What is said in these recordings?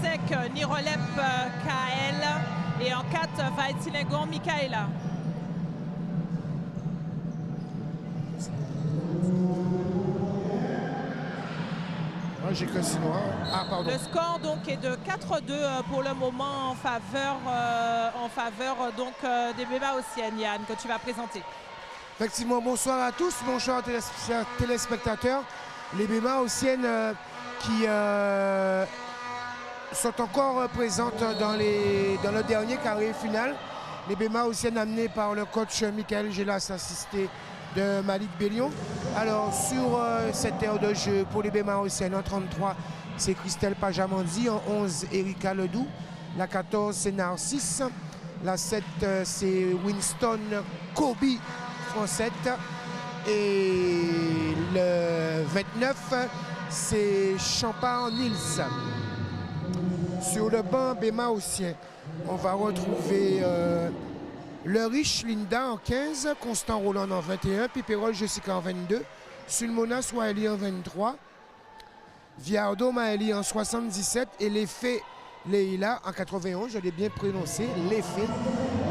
5, Nirolep Kael. Et en 4, Vaetilegon Michaela. Moi, j'ai que Sinois. Ah, pardon. Le score donc est de 4-2 pour le moment en faveur donc des Bémaotiennes, Yann, que tu vas présenter. Effectivement, bonsoir à tous, bonsoir téléspectateurs. Les Bémaotiennes qui sont encore présentes dans le dernier carré final. Les Bémaotiennes amenées par le coach Michael Gélas, assisté de Malik Bellion. Alors sur cette aire de jeu pour les Bémaotiennes, en 33, c'est Christelle Pajamandi. En 11, Erika Ledoux. La 14, c'est Narcisse. La 7, c'est Winston Kobe Francette. Et le 29, c'est Champard Nils. Sur le banc Bémaotien, on va retrouver Le Riche Linda en 15, Constant Roland en 21, Piperol Jessica en 22, Sulmona Swahili en 23, Viardo Maëli en 77 et l'effet Leila en 91, je l'ai bien prononcé, l'effet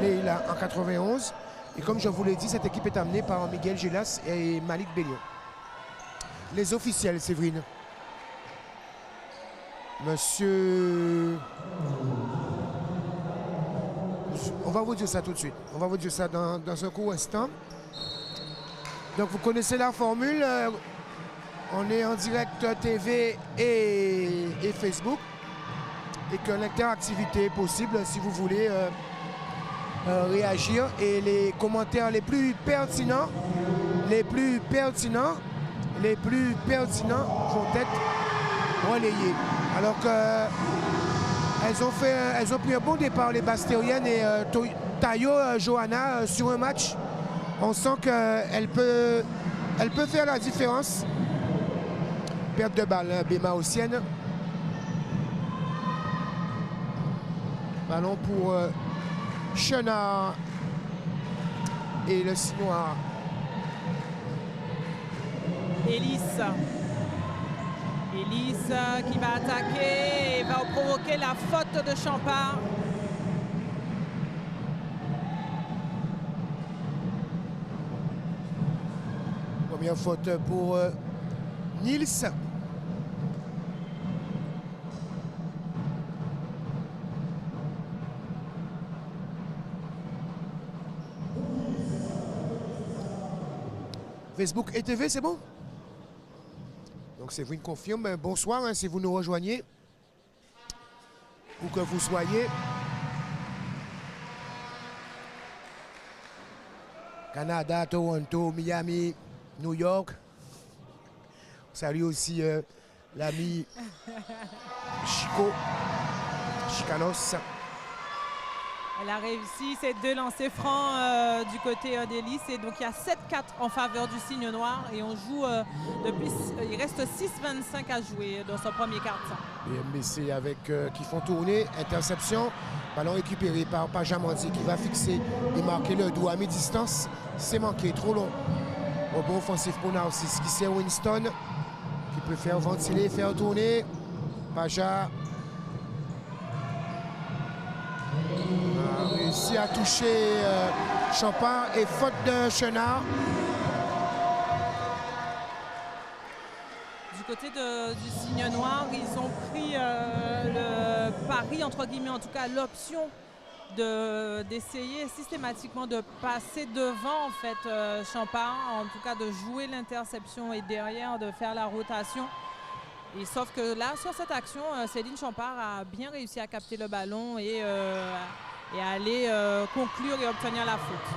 Leila en 91. Et comme je vous l'ai dit, cette équipe est amenée par Miguel Gélas et Malik Bellion. Les officiels, Séverine. Monsieur... On va vous dire ça tout de suite. On va vous dire ça dans un court instant. Donc vous connaissez la formule. On est en direct TV et Facebook. Et que l'interactivité est possible si vous voulez réagir. Et les commentaires les plus pertinents vont être relayés. Alors que elles ont pris un bon départ, les Bastériennes, et Tayo, Johanna, sur un match, on sent qu'elle peut faire la différence. Perte de balle, Bémaotienne. Ballon pour Chenard et le Sinois. Élise qui va attaquer et va provoquer la faute de Champard. Première faute pour Nils. Facebook et TV, c'est bon? Donc Séverine confirme. Bonsoir si vous nous rejoignez. Où que vous soyez. Canada, Toronto, Miami, New York. Salut aussi l'ami Chicanos. Elle a réussi ses 2 lancers francs du côté d'Élise. Et donc il y a 7-4 en faveur du signe noir. Et on joue depuis. Il reste 6-25 à jouer dans son premier quart-temps. BMBC avec qui font tourner. Interception. Ballon récupéré par Pajamandi qui va fixer et marquer le doigt à mi-distance. C'est manqué, trop long. Au bon offensif pour Narcisse qui sert Winston. Qui peut faire ventiler, faire tourner. Paja. A réussi à toucher Champard et faute de Chenard. Du côté du signe noir, ils ont pris le pari, entre guillemets, en tout cas l'option d'essayer systématiquement de passer devant en fait Champard, en tout cas de jouer l'interception et derrière de faire la rotation. Et sauf que là, sur cette action, Céline Champard a bien réussi à capter le ballon et aller conclure et obtenir la faute.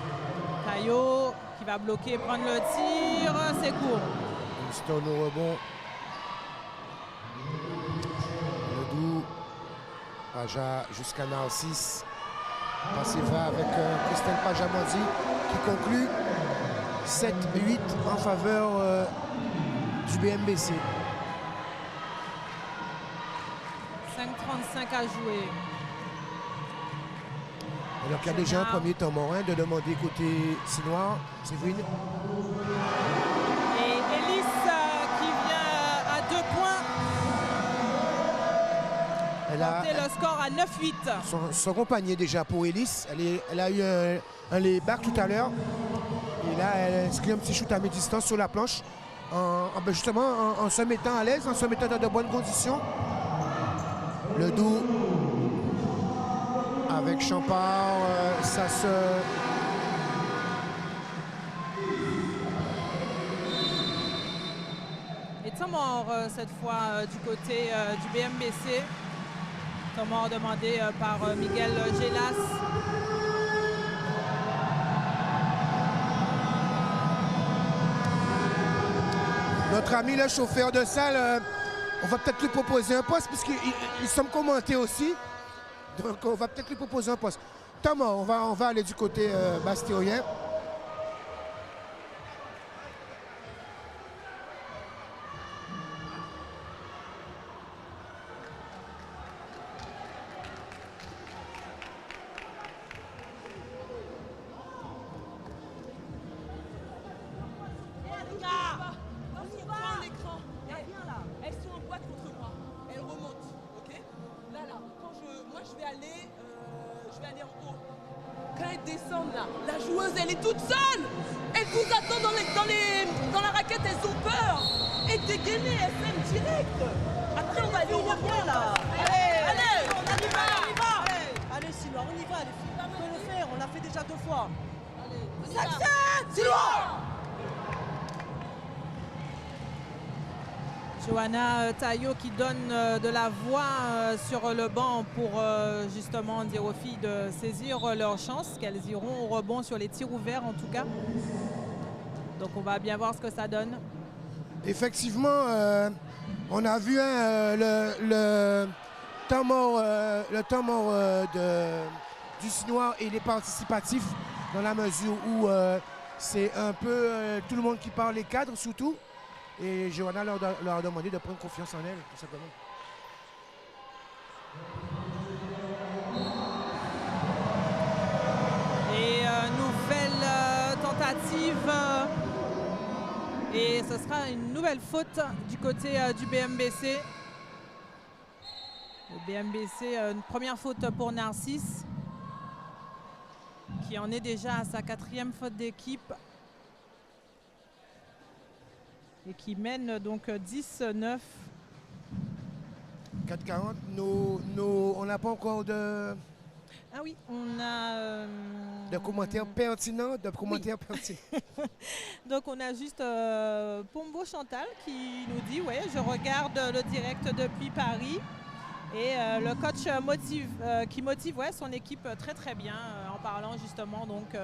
Tayo qui va bloquer, prendre le tir, c'est court. Winston au rebond. Ledoux. Paja jusqu'à Narcisse. Passé va avec Christelle Pajamandi qui conclut 7-8 en faveur du BMBC. 5:35 à jouer. Alors qu'il y a déjà un premier temps morin de demander côté Sinois, Séverine. Et Élise qui vient à 2 points. porter le score à 9-8. Son compagnie déjà pour Ellis. Elle a eu un layback tout à l'heure. Et là, elle inscrit un petit shoot à mi-distance sur la planche. Justement, en se mettant à l'aise, en se mettant dans de bonnes conditions. Le doux avec Champard, ça se... Et temps mort cette fois du côté du BMBC. Temps mort demandé par Miguel Gélas. Notre ami le chauffeur de salle, on va peut-être lui proposer un poste puisqu'ils sont commentés aussi. Donc on va peut-être lui proposer un poste. Thomas, on va aller du côté bastéoyen. La joueuse, elle est toute seule. Elle vous attend dans la raquette, elles ont peur. Et dégainer, SM direct. Après, on va aller au revient là. Allez, on y va. Allez, Sylvain, on y va, les filles. On peut le faire, on l'a fait déjà 2 fois. Succès, Sylvain. Johanna Taillot qui donne de la voix sur le banc pour justement dire aux filles de saisir leur chance, qu'elles iront au rebond sur les tirs ouverts en tout cas. Donc on va bien voir ce que ça donne. Effectivement, on a vu le temps mort, du Sinois et il est participatif dans la mesure où c'est un peu tout le monde qui parle, les cadres surtout. Et Johanna leur a demandé de prendre confiance en elle, tout simplement. Et nouvelle tentative. Et ce sera une nouvelle faute du côté du BMBC. Le BMBC, une première faute pour Narcisse, qui en est déjà à sa 4e faute d'équipe. Et qui mène donc 10-9. 4-40, on n'a pas encore de... Ah oui, on a... de commentaires pertinents, pertinents. Donc on a juste Pombo Chantal qui nous dit, ouais, je regarde le direct depuis Paris. Et le coach qui motive son équipe très très bien en parlant justement donc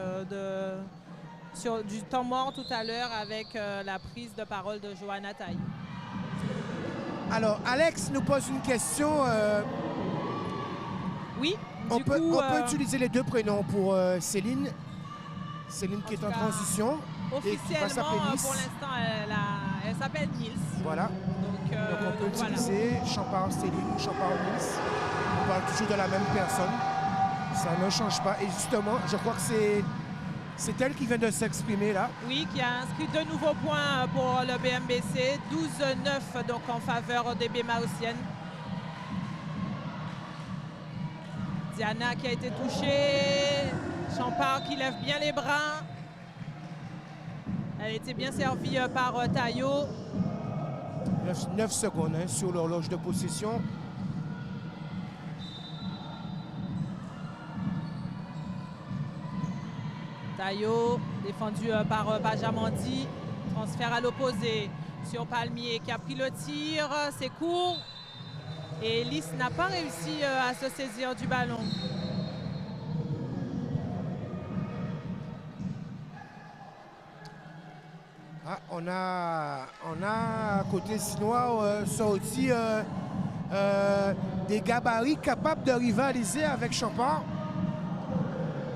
du temps mort tout à l'heure avec la prise de parole de Johanna Taillot. Alors, Alex nous pose une question. Oui, on peut utiliser les 2 prénoms pour Céline. Céline qui est en transition. Officiellement, pour l'instant, elle s'appelle Nils. Voilà. Donc on peut utiliser Champard Céline ou Champard Nils. On parle toujours de la même personne. Ça ne change pas. Et justement, je crois que c'est elle qui vient de s'exprimer là. Oui, qui a inscrit 2 nouveaux points pour le BMBC. 12-9 donc en faveur des Bémaotiennes. Diana qui a été touchée. Champard qui lève bien les bras. Elle a été bien servie par Taillot. 9 secondes sur l'horloge de possession. Taillot, défendu par Bajamandi. Transfert à l'opposé sur Palmier qui a pris le tir. C'est court. Et Lys n'a pas réussi à se saisir du ballon. Ah, on a côté Sinois sorti des gabarits capables de rivaliser avec Champard.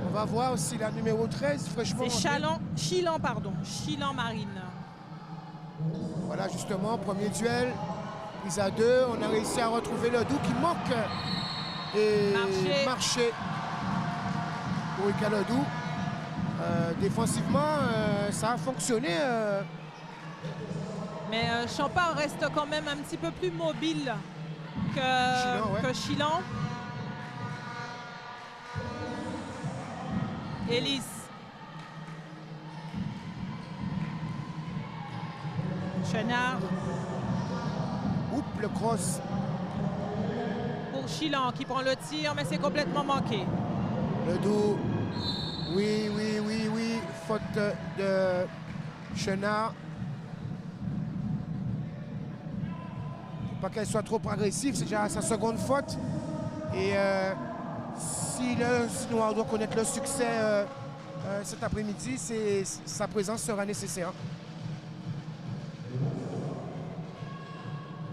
On va voir si la numéro 13, fraîchement... C'est Chilan Marine. Voilà, justement, premier duel. Prise à 2. On a réussi à retrouver le doux qui manque. Et marché pour Ika Ledoux. Défensivement, ça a fonctionné. Mais Champard reste quand même un petit peu plus mobile que Chilan. Ellis. Chenard. Oups, le cross. Pour Chilan qui prend le tir, mais c'est complètement manqué. Ledoux. Oui. Faute de Chenard. Faut pas qu'elle soit trop agressive, c'est déjà sa seconde faute. Et si le Noir doit connaître le succès cet après-midi, sa présence sera nécessaire.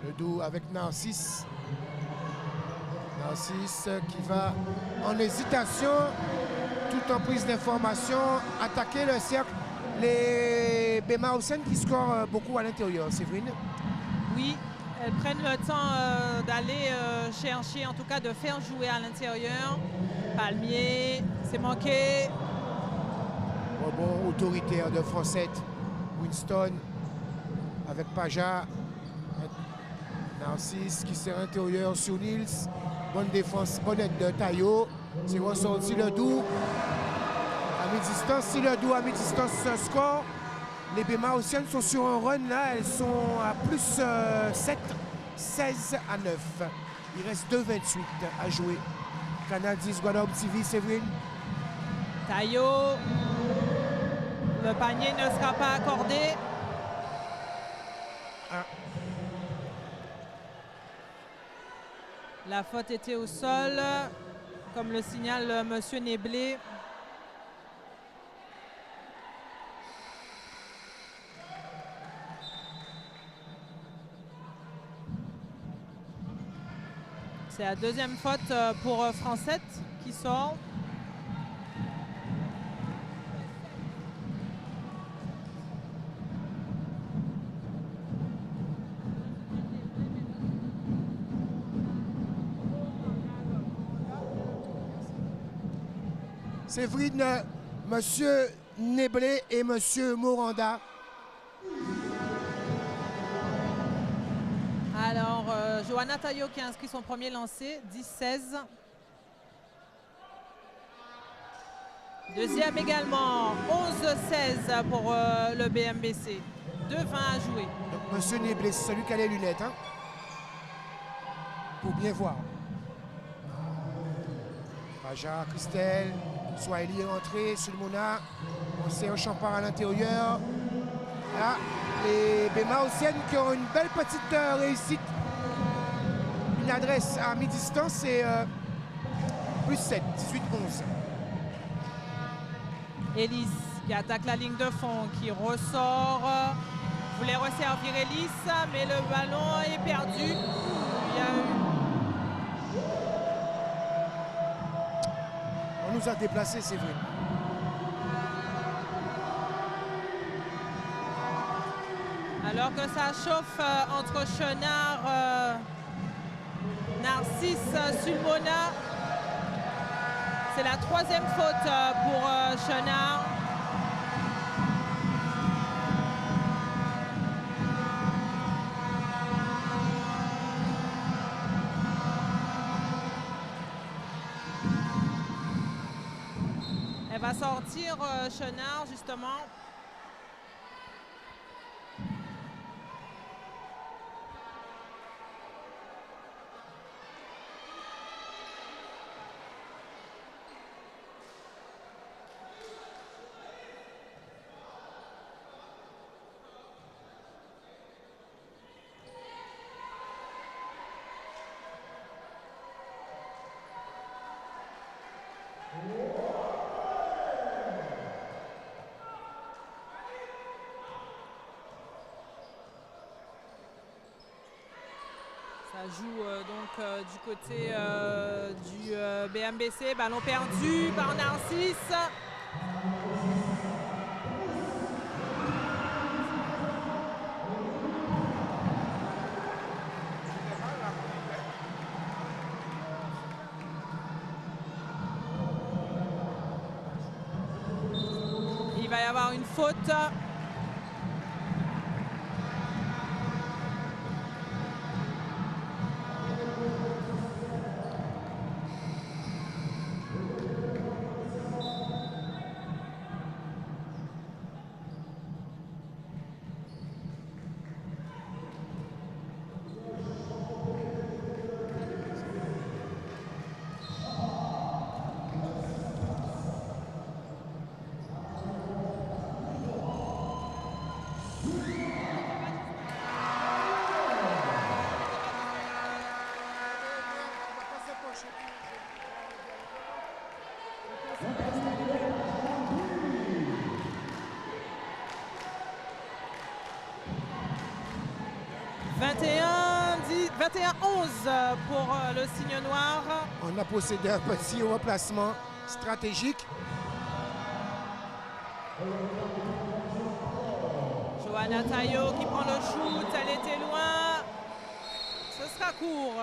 Ledoux avec Narcisse. Narcisse qui va en hésitation, tout en prise d'information, attaquer le cercle. Les Bémahoussen qui scorent beaucoup à l'intérieur, Séverine. Oui, elles prennent le temps d'aller chercher, en tout cas de faire jouer à l'intérieur. Palmier, c'est manqué. Rebond autoritaire de Francette. Winston avec Paja. Narcisse qui sert intérieur sur Nils. Bonne défense, bonne aide de Taillot. C'est ressorti Ledoux. À mi-distance, si Ledoux à mi-distance score, les Bémahoussiennes sont sur un run là, elles sont à plus 7, 16 à 9. Il reste 2,28 à jouer. Canal 10, Guadeloupe TV, Séverine. Taillot. Le panier ne sera pas accordé. La faute était au sol, comme le signale Monsieur Néblé. C'est la deuxième faute pour Francette qui sort. Séverine, Monsieur Néblé et Monsieur Moranda. Alors, Johanna Taillot qui a inscrit son premier lancé, 10-16. Deuxième également, 11-16 pour le BMBC. 2-20 à jouer. Donc, Monsieur Néblé, c'est celui qui a les lunettes, hein, pour bien voir. Raja, Christelle, Swahili est rentré, Sulmona, on sait un champard à l'intérieur. Là, les Bémahoussiennes qui ont une belle petite réussite. Une adresse à mi-distance, c'est plus 7, 18-11. Ellis qui attaque la ligne de fond, qui ressort. Voulait resservir Ellis, mais le ballon est perdu. Il y a eu... On nous a déplacés, c'est vrai. Alors que ça chauffe entre Chenard, Narcisse, Sulmona. C'est la troisième faute pour Chenard. Elle va sortir Chenard justement. Ça joue donc du côté du BMBC. Ballon perdu par Narcisse. Il va y avoir une faute. 21-11 pour le signe noir. On a procédé à un petit replacement stratégique. Johanna Taillot qui prend le shoot, elle était loin. Ce sera court.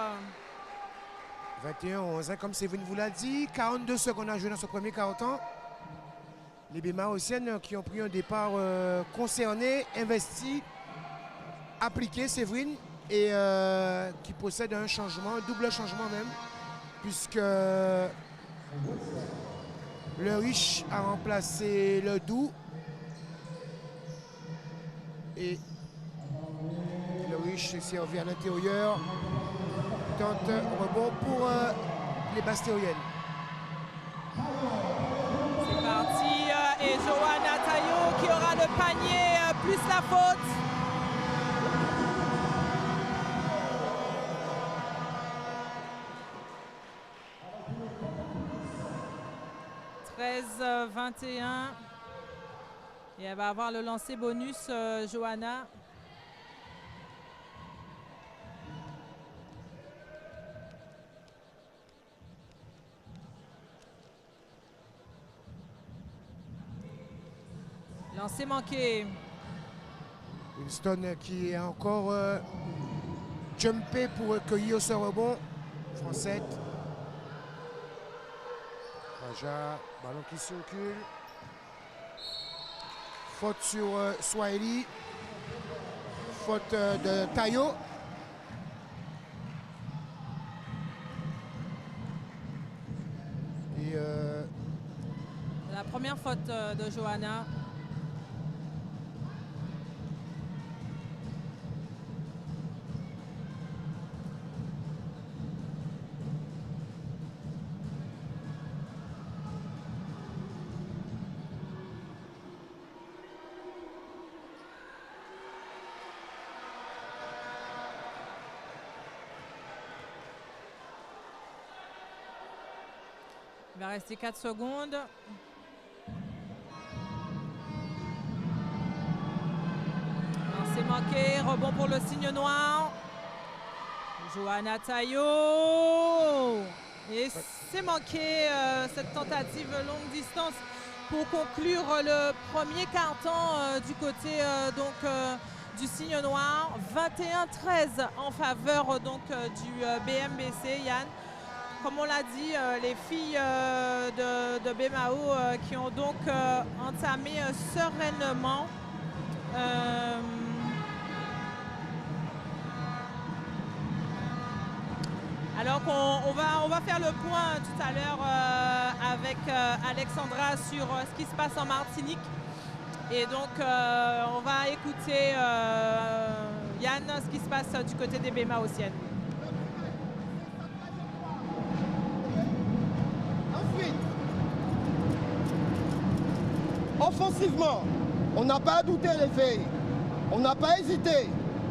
21-11, hein, comme Séverine vous l'a dit. 42 secondes à jouer dans ce premier quart-temps. Les Bémaotiennes qui ont pris un départ concerné, investi, appliqué, Séverine, et qui possèdent un changement, un double changement même, puisque le Riche a remplacé le Doux et le Riche s'est servi à l'intérieur. Tente rebond pour les Bastéoliennes. C'est parti et Johanna Taillot qui aura le panier plus la faute. « 13-21 ». Et elle va avoir le lancer bonus, Johanna. Lancer manqué. Winston qui est encore jumpé pour recueillir ce rebond. Francette. Raja, ballon qui circule. Faute sur Swahili. Faute de Taillot. Et La première faute de Johanna. Il va rester 4 secondes. C'est manqué, rebond pour le signe noir. Johanna Taillot. Et c'est manqué cette tentative longue distance pour conclure le premier quart-temps du côté du signe noir. 21-13 en faveur du BMBC, Yann. Comme on l'a dit, les filles de Bémao qui ont donc entamé sereinement alors qu'on va faire le point tout à l'heure avec Alexandra sur ce qui se passe en Martinique. Et donc on va écouter Yann, ce qui se passe du côté des Bémaotiennes. Offensivement, on n'a pas douté les filles. On n'a pas hésité.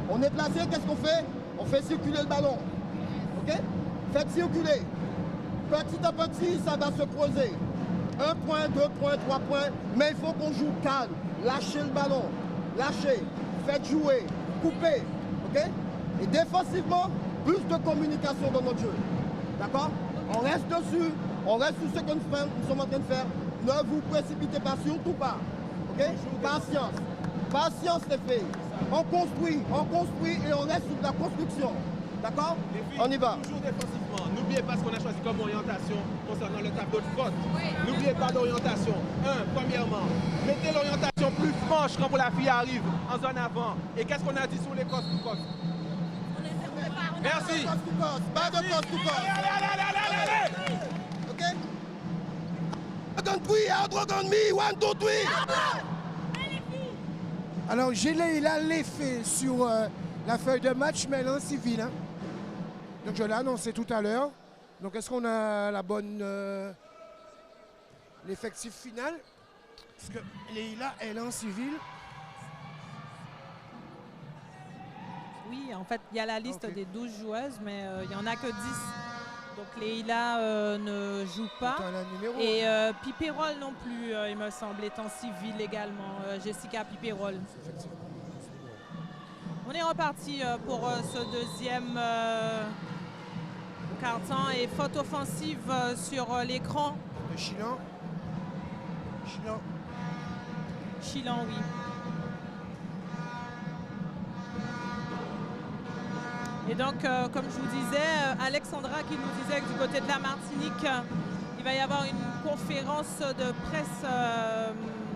On est placé, qu'est-ce qu'on fait? On fait circuler le ballon. Ok? Faites circuler. Petit à petit, ça va se creuser. 1 point, 2 points, 3 points. Mais il faut qu'on joue calme. Lâchez le ballon. Lâchez. Faites jouer. Coupez. Ok? Et défensivement, plus de communication dans notre jeu. D'accord? On reste dessus. On reste sur ce que nous sommes en train de faire. Ne vous précipitez pas, surtout pas. Ok? Patience. Patience, les filles. On construit et on reste sur la construction. D'accord? On y va. Toujours défensivement. N'oubliez pas ce qu'on a choisi comme orientation concernant le tableau de faute. N'oubliez pas l'orientation. Premièrement, mettez l'orientation plus franche quand la fille arrive en zone avant. Et qu'est-ce qu'on a dit sur les cost to cost? Merci. Pas de cost to cost. Allez. Ok? Dragon me, 1, 2, 3. alors, j'ai là l'effet sur la feuille de match, mais en civil. Hein. Donc, je l'ai annoncé tout à l'heure. Donc, est-ce qu'on a la bonne... l'effectif final? Parce que Leïla, elle est en civil. Oui, en fait, il y a la liste des 12 joueuses, mais il n'y en a que 10 Donc Leïla ne joue pas. Et Piperol non plus, il me semble, est en civil également. Jessica Piperol. On est reparti pour ce deuxième quart-temps et faute offensive sur l'écran. De Chilan. Chilan, oui. Et donc, comme je vous disais, Alexandra qui nous disait que du côté de la Martinique, il va y avoir une conférence de presse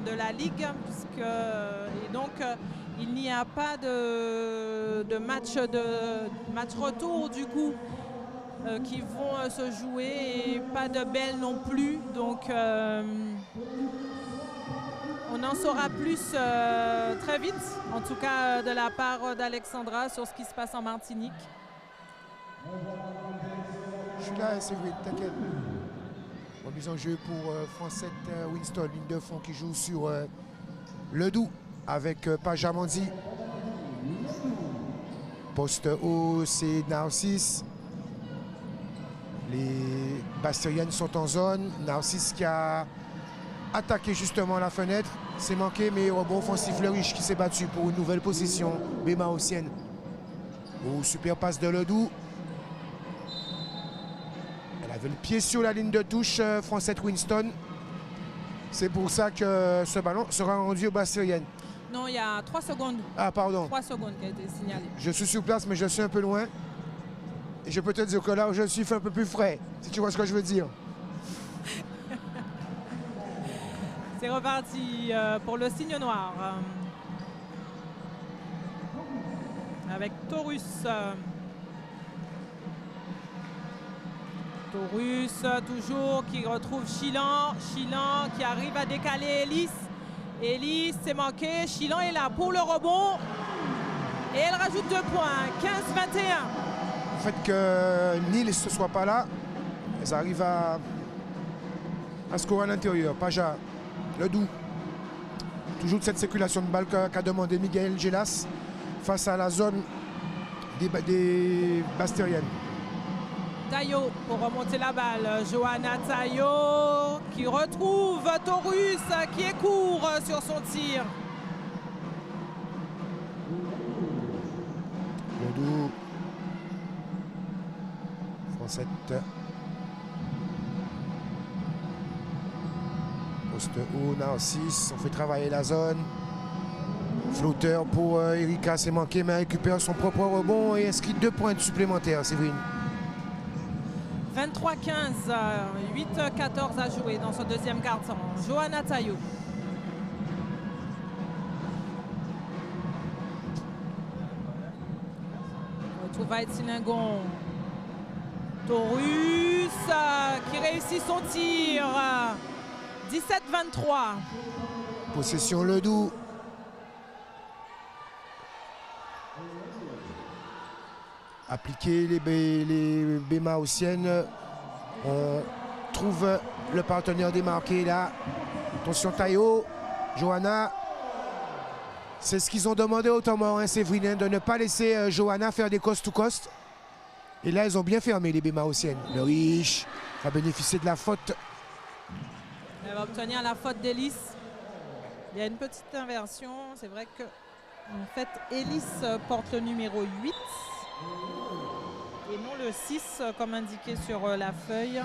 de la Ligue, et donc il n'y a pas de match retour du coup qui vont se jouer et pas de belle non plus. Donc on en saura plus très vite, en tout cas de la part d'Alexandra, sur ce qui se passe en Martinique. Je suis là, c'est vrai, t'inquiète. Remise en jeu pour Francette Winston, ligne de fond qui joue sur le Doubs avec Pajamandi. Poste haut, c'est Narcisse. Les Bastériennes sont en zone. Narcisse qui a attaqué justement la fenêtre. C'est manqué, mais rebond offensif Le Riche qui s'est battu pour une nouvelle possession bémaotienne. Oh, super passe de Le Doubs. Elle avait le pied sur la ligne de touche, Francette Winston. C'est pour ça que ce ballon sera rendu aux Bastériennes. Non, il y a 3 secondes. Ah, pardon. 3 secondes qui a été signalé. Je suis sur place, mais je suis un peu loin. Et je peux te dire que là où je suis, il fait un peu plus frais, si tu vois ce que je veux dire. C'est reparti pour le signe noir. Avec Taurus. Taurus toujours qui retrouve Chilan. Chilan qui arrive à décaler Ellis. Ellis, c'est manqué. Chilan est là pour le rebond. Et elle rajoute 2 points. 15-21. Le fait que Nils ne soit pas là, elles arrivent à scorer à l'intérieur. Paja, Le Doubs. Toujours de cette circulation de balle qu'a demandé Miguel Gelas face à la zone des Bastériennes. Tayo pour remonter la balle. Johanna Tayo qui retrouve Taurus qui est court sur son tir. Le Doubs. Francette. Poste haut, Narcisse. On fait travailler la zone. Flotteur pour Erika, c'est manqué, mais récupère son propre rebond et inscrit 2 points supplémentaires, Séverine. 23-15, 8-14 à jouer dans ce deuxième quart-temps. Johanna Tayo. On retrouve Aïtiningon. Taurus qui réussit son tir. 17-23. Possession Le Doubs. Appliquer les bémaotiennes. On trouve le partenaire démarqué là. Attention Tayo, Johanna. C'est ce qu'ils ont demandé au temps mort, hein, Séverine, de ne pas laisser Johanna faire des cost-to-cost. Et là, ils ont bien fermé les bémaotiennes. Le Riche va bénéficier de la faute. Elle va obtenir la faute d'Ellis. Il y a une petite inversion. C'est vrai que, en fait, Ellis porte le numéro 8. Et non le 6 comme indiqué sur la feuille.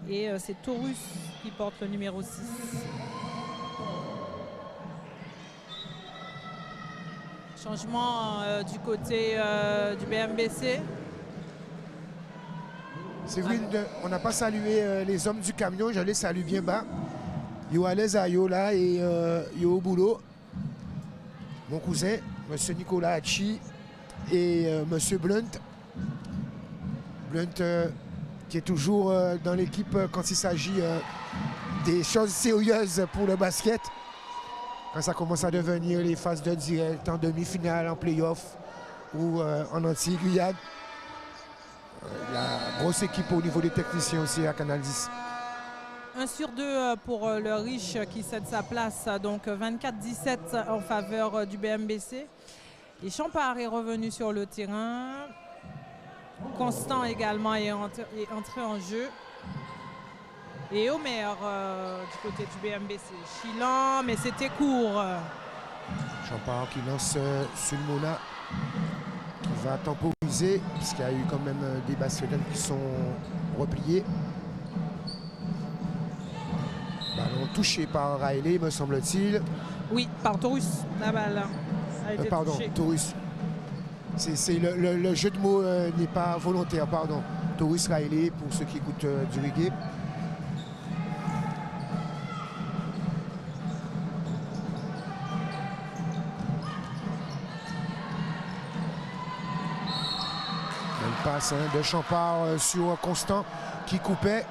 Et c'est Taurus qui porte le numéro 6. Changement du côté du BMBC. Séverine, on n'a pas salué les hommes du camion, je les salue bien bas. Yo à l'aise à yo là et yo au boulot. Mon cousin, monsieur Nicolas Hachi. Et monsieur Blunt, qui est toujours dans l'équipe quand il s'agit des choses sérieuses pour le basket. Quand ça commence à devenir les phases de direct, en demi-finale, en play-off ou en Antilles-Guyane. La grosse équipe au niveau des techniciens aussi à Canal 10. 1 sur 2 pour le Riche qui cède sa place, donc 24-17 en faveur du BMBC. Et Champard est revenu sur le terrain. Constant également est entré en jeu. Et Omer du côté du BMBC. Chilan, mais c'était court. Champard qui lance Sulmona, qui va temporiser, puisqu'il y a eu quand même des basketteurs qui sont repliés. Ballon touché par Riley, me semble-t-il. Oui, par Taurus, la balle a été Pardon, touchée. Taurus. Le jeu de mots n'est pas volontaire, pardon. Taurus Riley, pour ceux qui écoutent du reggae. Passe de Champard sur Constant qui coupait.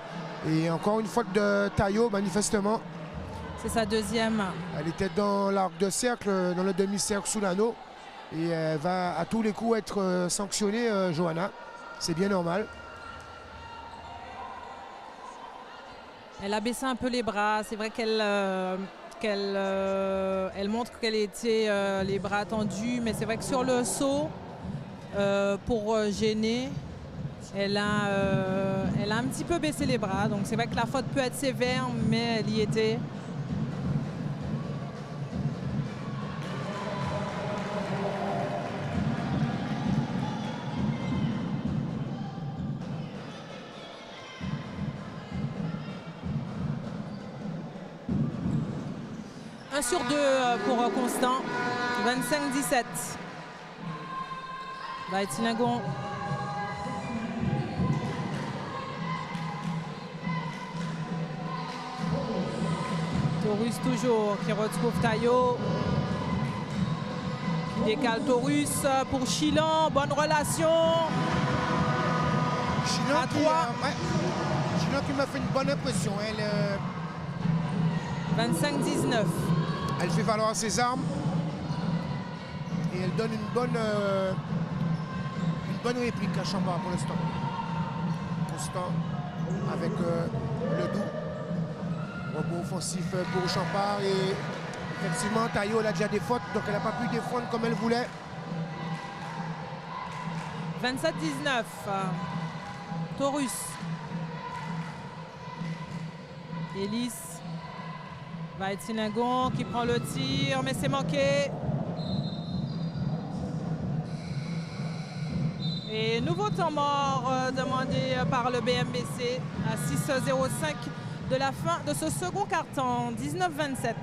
Et encore une faute de Taillot, manifestement. C'est sa deuxième. Elle était dans l'arc de cercle, dans le demi-cercle sous l'anneau. Et elle va à tous les coups être sanctionnée, Johanna. C'est bien normal. Elle a baissé un peu les bras. C'est vrai qu'elle elle montre qu'elle était les bras tendus. Mais c'est vrai que sur le saut, pour gêner, elle a un petit peu baissé les bras. Donc c'est vrai que la faute peut être sévère, mais elle y était. Un sur deux pour Constant. 25-17. Vaetilingon. Taurus toujours qui retrouve Taillot. Qui décale Taurus pour Chilan. Bonne relation. Chilan à 3. Chilan qui m'a fait une bonne impression. 25-19. Elle fait valoir ses armes. Et elle donne une bonne réplique à Champard pour l'instant. Constant avec le doux. Rebond offensif pour Champard. Et effectivement, Taillot elle a déjà des fautes, donc elle n'a pas pu défendre comme elle voulait. 27-19. Taurus. Ellis. Vaetilingon qui prend le tir, mais c'est manqué. Et nouveau temps mort demandé par le BMBC à 6:05 de la fin de ce second quart-temps, 19-27.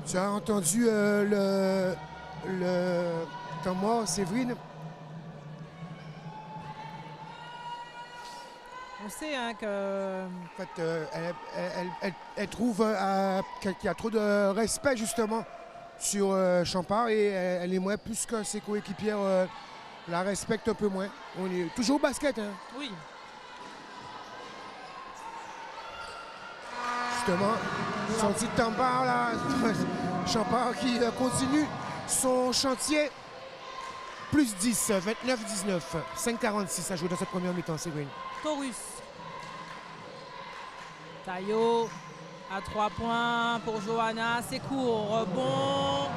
Tu as entendu le temps mort, Séverine? On sait hein, que... En fait, elle trouve qu'il y a trop de respect justement sur Champard et elle aimerait plus que ses coéquipières la respectent un peu moins. On est toujours au basket. Hein. Oui. Justement, son petit Champard là, Champard qui continue son chantier. Plus 10, 29-19, 5-46 à jouer dans cette première mi-temps, Séverine. Taurus. Taillot à 3 points pour Johanna, c'est court, bon.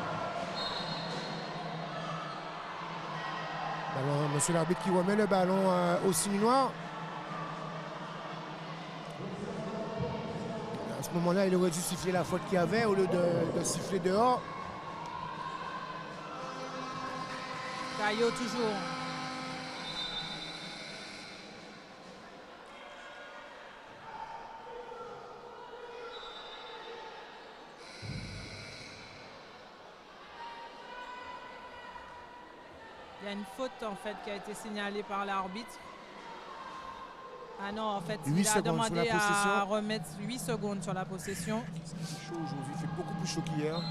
Ballon, monsieur l'arbitre qui remet le ballon au signe noir. ce moment-là, il aurait dû siffler la faute qu'il y avait au lieu de siffler dehors. Caillot toujours. Il y a une faute en fait qui a été signalée par l'arbitre. Ah non, en fait, il a demandé à remettre 8 secondes sur la possession. C'est chaud aujourd'hui, il fait beaucoup plus chaud qu'hier.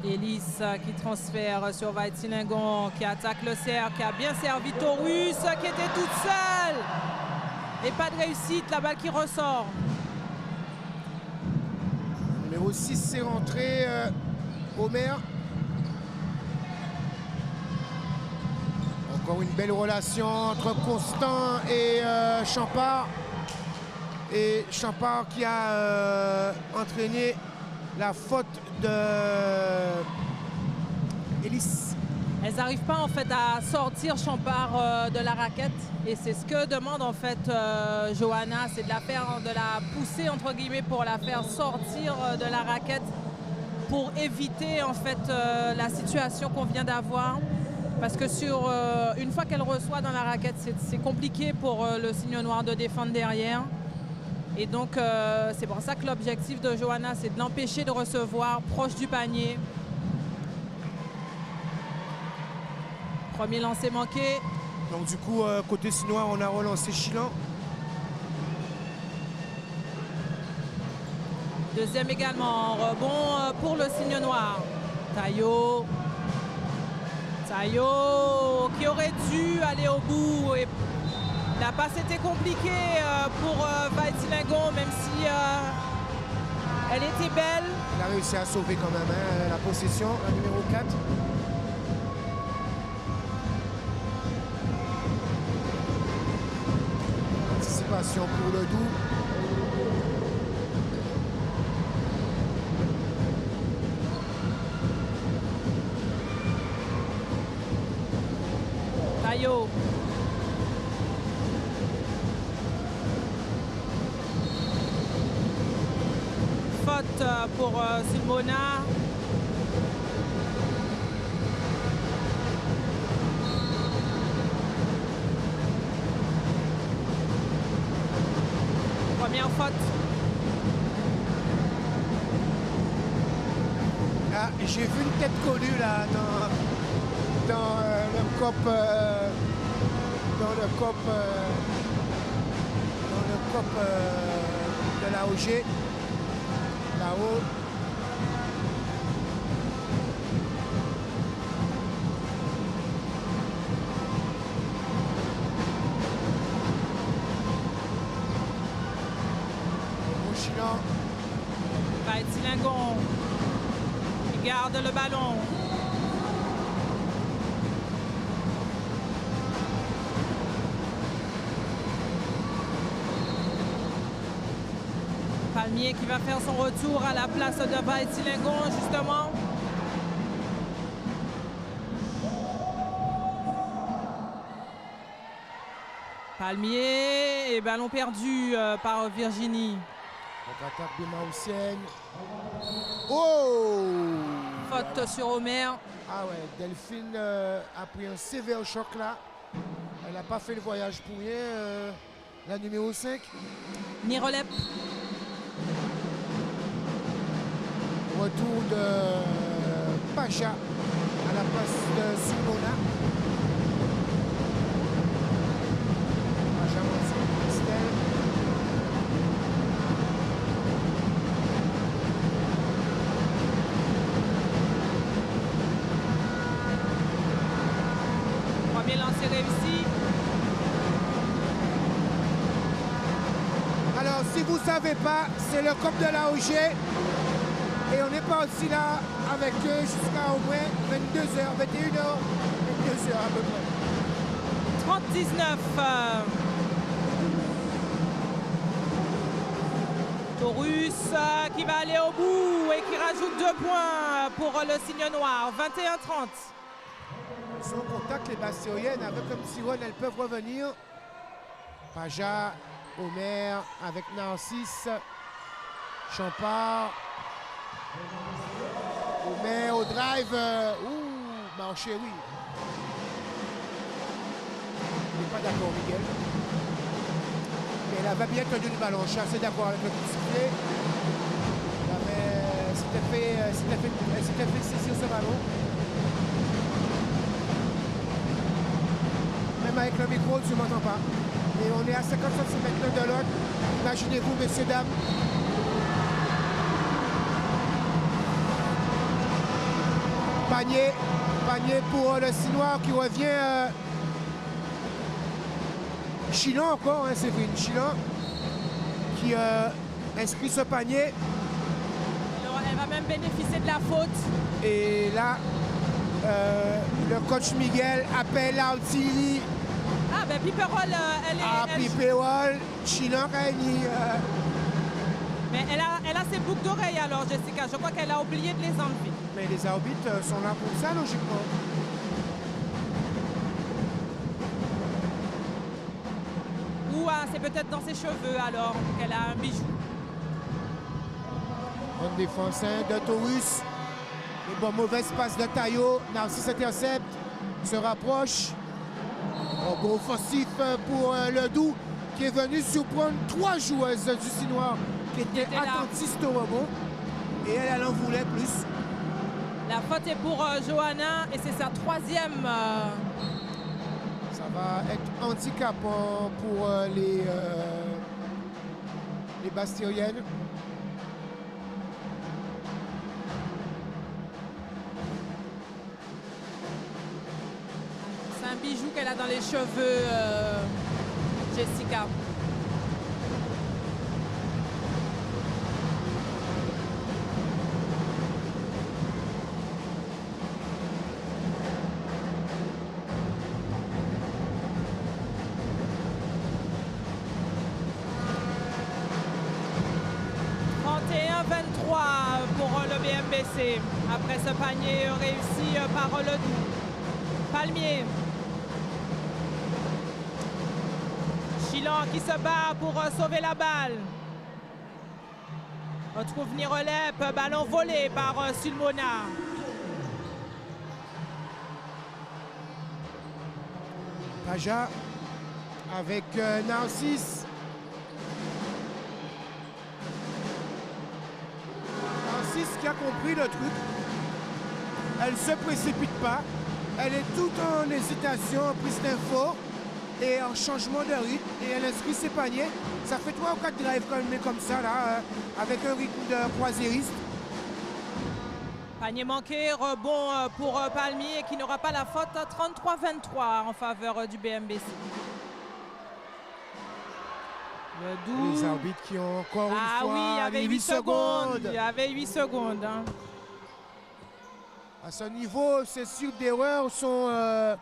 Elis qui transfère sur Vaitilingon, qui attaque le cercle, qui a bien servi Taurus, qui était toute seule. Et pas de réussite, la balle qui ressort. Numéro 6, c'est rentré Omer. Encore une belle relation entre Constant et Champard. Et Champard qui a entraîné la faute de Elis. Elles n'arrivent pas en fait à sortir Champard de la raquette. Et c'est ce que demande en fait Johanna, c'est de la pousser entre guillemets pour la faire sortir de la raquette pour éviter en fait la situation qu'on vient d'avoir. Parce que une fois qu'elle reçoit dans la raquette, c'est compliqué pour le signe noir de défendre derrière. Et donc c'est pour ça que l'objectif de Johanna, c'est de l'empêcher de recevoir proche du panier. Premier lancer manqué. Donc du coup, côté Sinois, on a relancé Chilan. Deuxième également, rebond pour le signe noir. Taillot qui aurait dû aller au bout. Et la passe était compliquée pour Vaitilingon, même si elle était belle. Il a réussi à sauver quand même la possession, la numéro 4. Anticipation pour le Doubs. Taillot. Faute pour Silmona. Première faute. Ah, j'ai vu une tête collue là dans le cop de la OG là-haut. Chilan. Vaitilingon qui garde le ballon. Palmier qui va faire son retour à la place de Vaitilingon, justement. Palmier et ballon perdu par Virginie. Contre-attaque de Maoussienne. Oh! Faute sur Omer. Ah ouais, Delphine a pris un sévère choc là. Elle n'a pas fait le voyage pour rien. La numéro 5. Nirolep. Retour de Pacha à la place de Simona. Pacha Christelle. Premier lancer réussi. Alors, si vous ne savez pas, c'est le COP de la OG. Et on n'est pas aussi là avec eux jusqu'à au moins 22h, 21h, 22h à peu près. 30-19. Taurus qui va aller au bout et qui rajoute 2 points pour le signe noir. 21-30. Ils sont en contact, les Bastériennes, avec comme Siron, elles peuvent revenir. Paja, Omer avec Narcisse. Champard. Omer au drive. Ouh, marché, oui. Il n'est pas d'accord, Miguel. Mais elle avait bien tenu le ballon. Je suis assez d'accord avec le coup de sifflet. Elle s'était fait saisir ce ballon. Même avec le micro, tu ne m'entends pas. Et on est à 50 cm l'un de l'autre. Imaginez-vous, messieurs, dames. Panier pour le Sinois qui revient. Chilon encore, hein, Séverine. Chilon qui inscrit ce panier. Alors, elle va même bénéficier de la faute. Et là, le coach Miguel appelle Altili. Ah, ben Piperol, elle est. Piperol, Chilon, Mais elle a ses boucles d'oreilles alors, Jessica. Je crois qu'elle a oublié de les enlever. Mais les arbitres sont là pour ça, logiquement. Ou c'est peut-être dans ses cheveux alors qu'elle a un bijou. Bonne défense de Taurus. Et bon, mauvaise passe de Taillot. Narcisse intercepte, se rapproche. Un beau offensif pour le Doubs qui est venu surprendre 3 joueuses du Sinois qui étaient attentistes au rebond. Et elle en voulait plus. La faute est pour Johanna et c'est sa 3e. Ça va être handicapant pour les Bastiriennes. C'est un bijou qu'elle a dans les cheveux, Jessica. Pour le BMBC, après ce panier réussi par le Doubs. Palmier. Chilon qui se bat pour sauver la balle. Retrouve Nirolep, ballon volé par Sulmona. Paja avec Narcisse. Qui a compris le truc. Elle ne se précipite pas. Elle est tout en hésitation, en prise d'info et en changement de rythme. Et elle inscrit ses paniers. Ça fait 3 ou 4 drives comme ça, là, avec un rythme de croisiériste. Panier manqué, rebond pour Palmier qui n'aura pas la faute. 33-23 en faveur du BMBC. Le Doubs. Les arbitres qui ont encore une fois oui, il y avait 8 secondes. Il y avait 8 secondes. Hein. À ce niveau, ces suites d'erreurs sont... on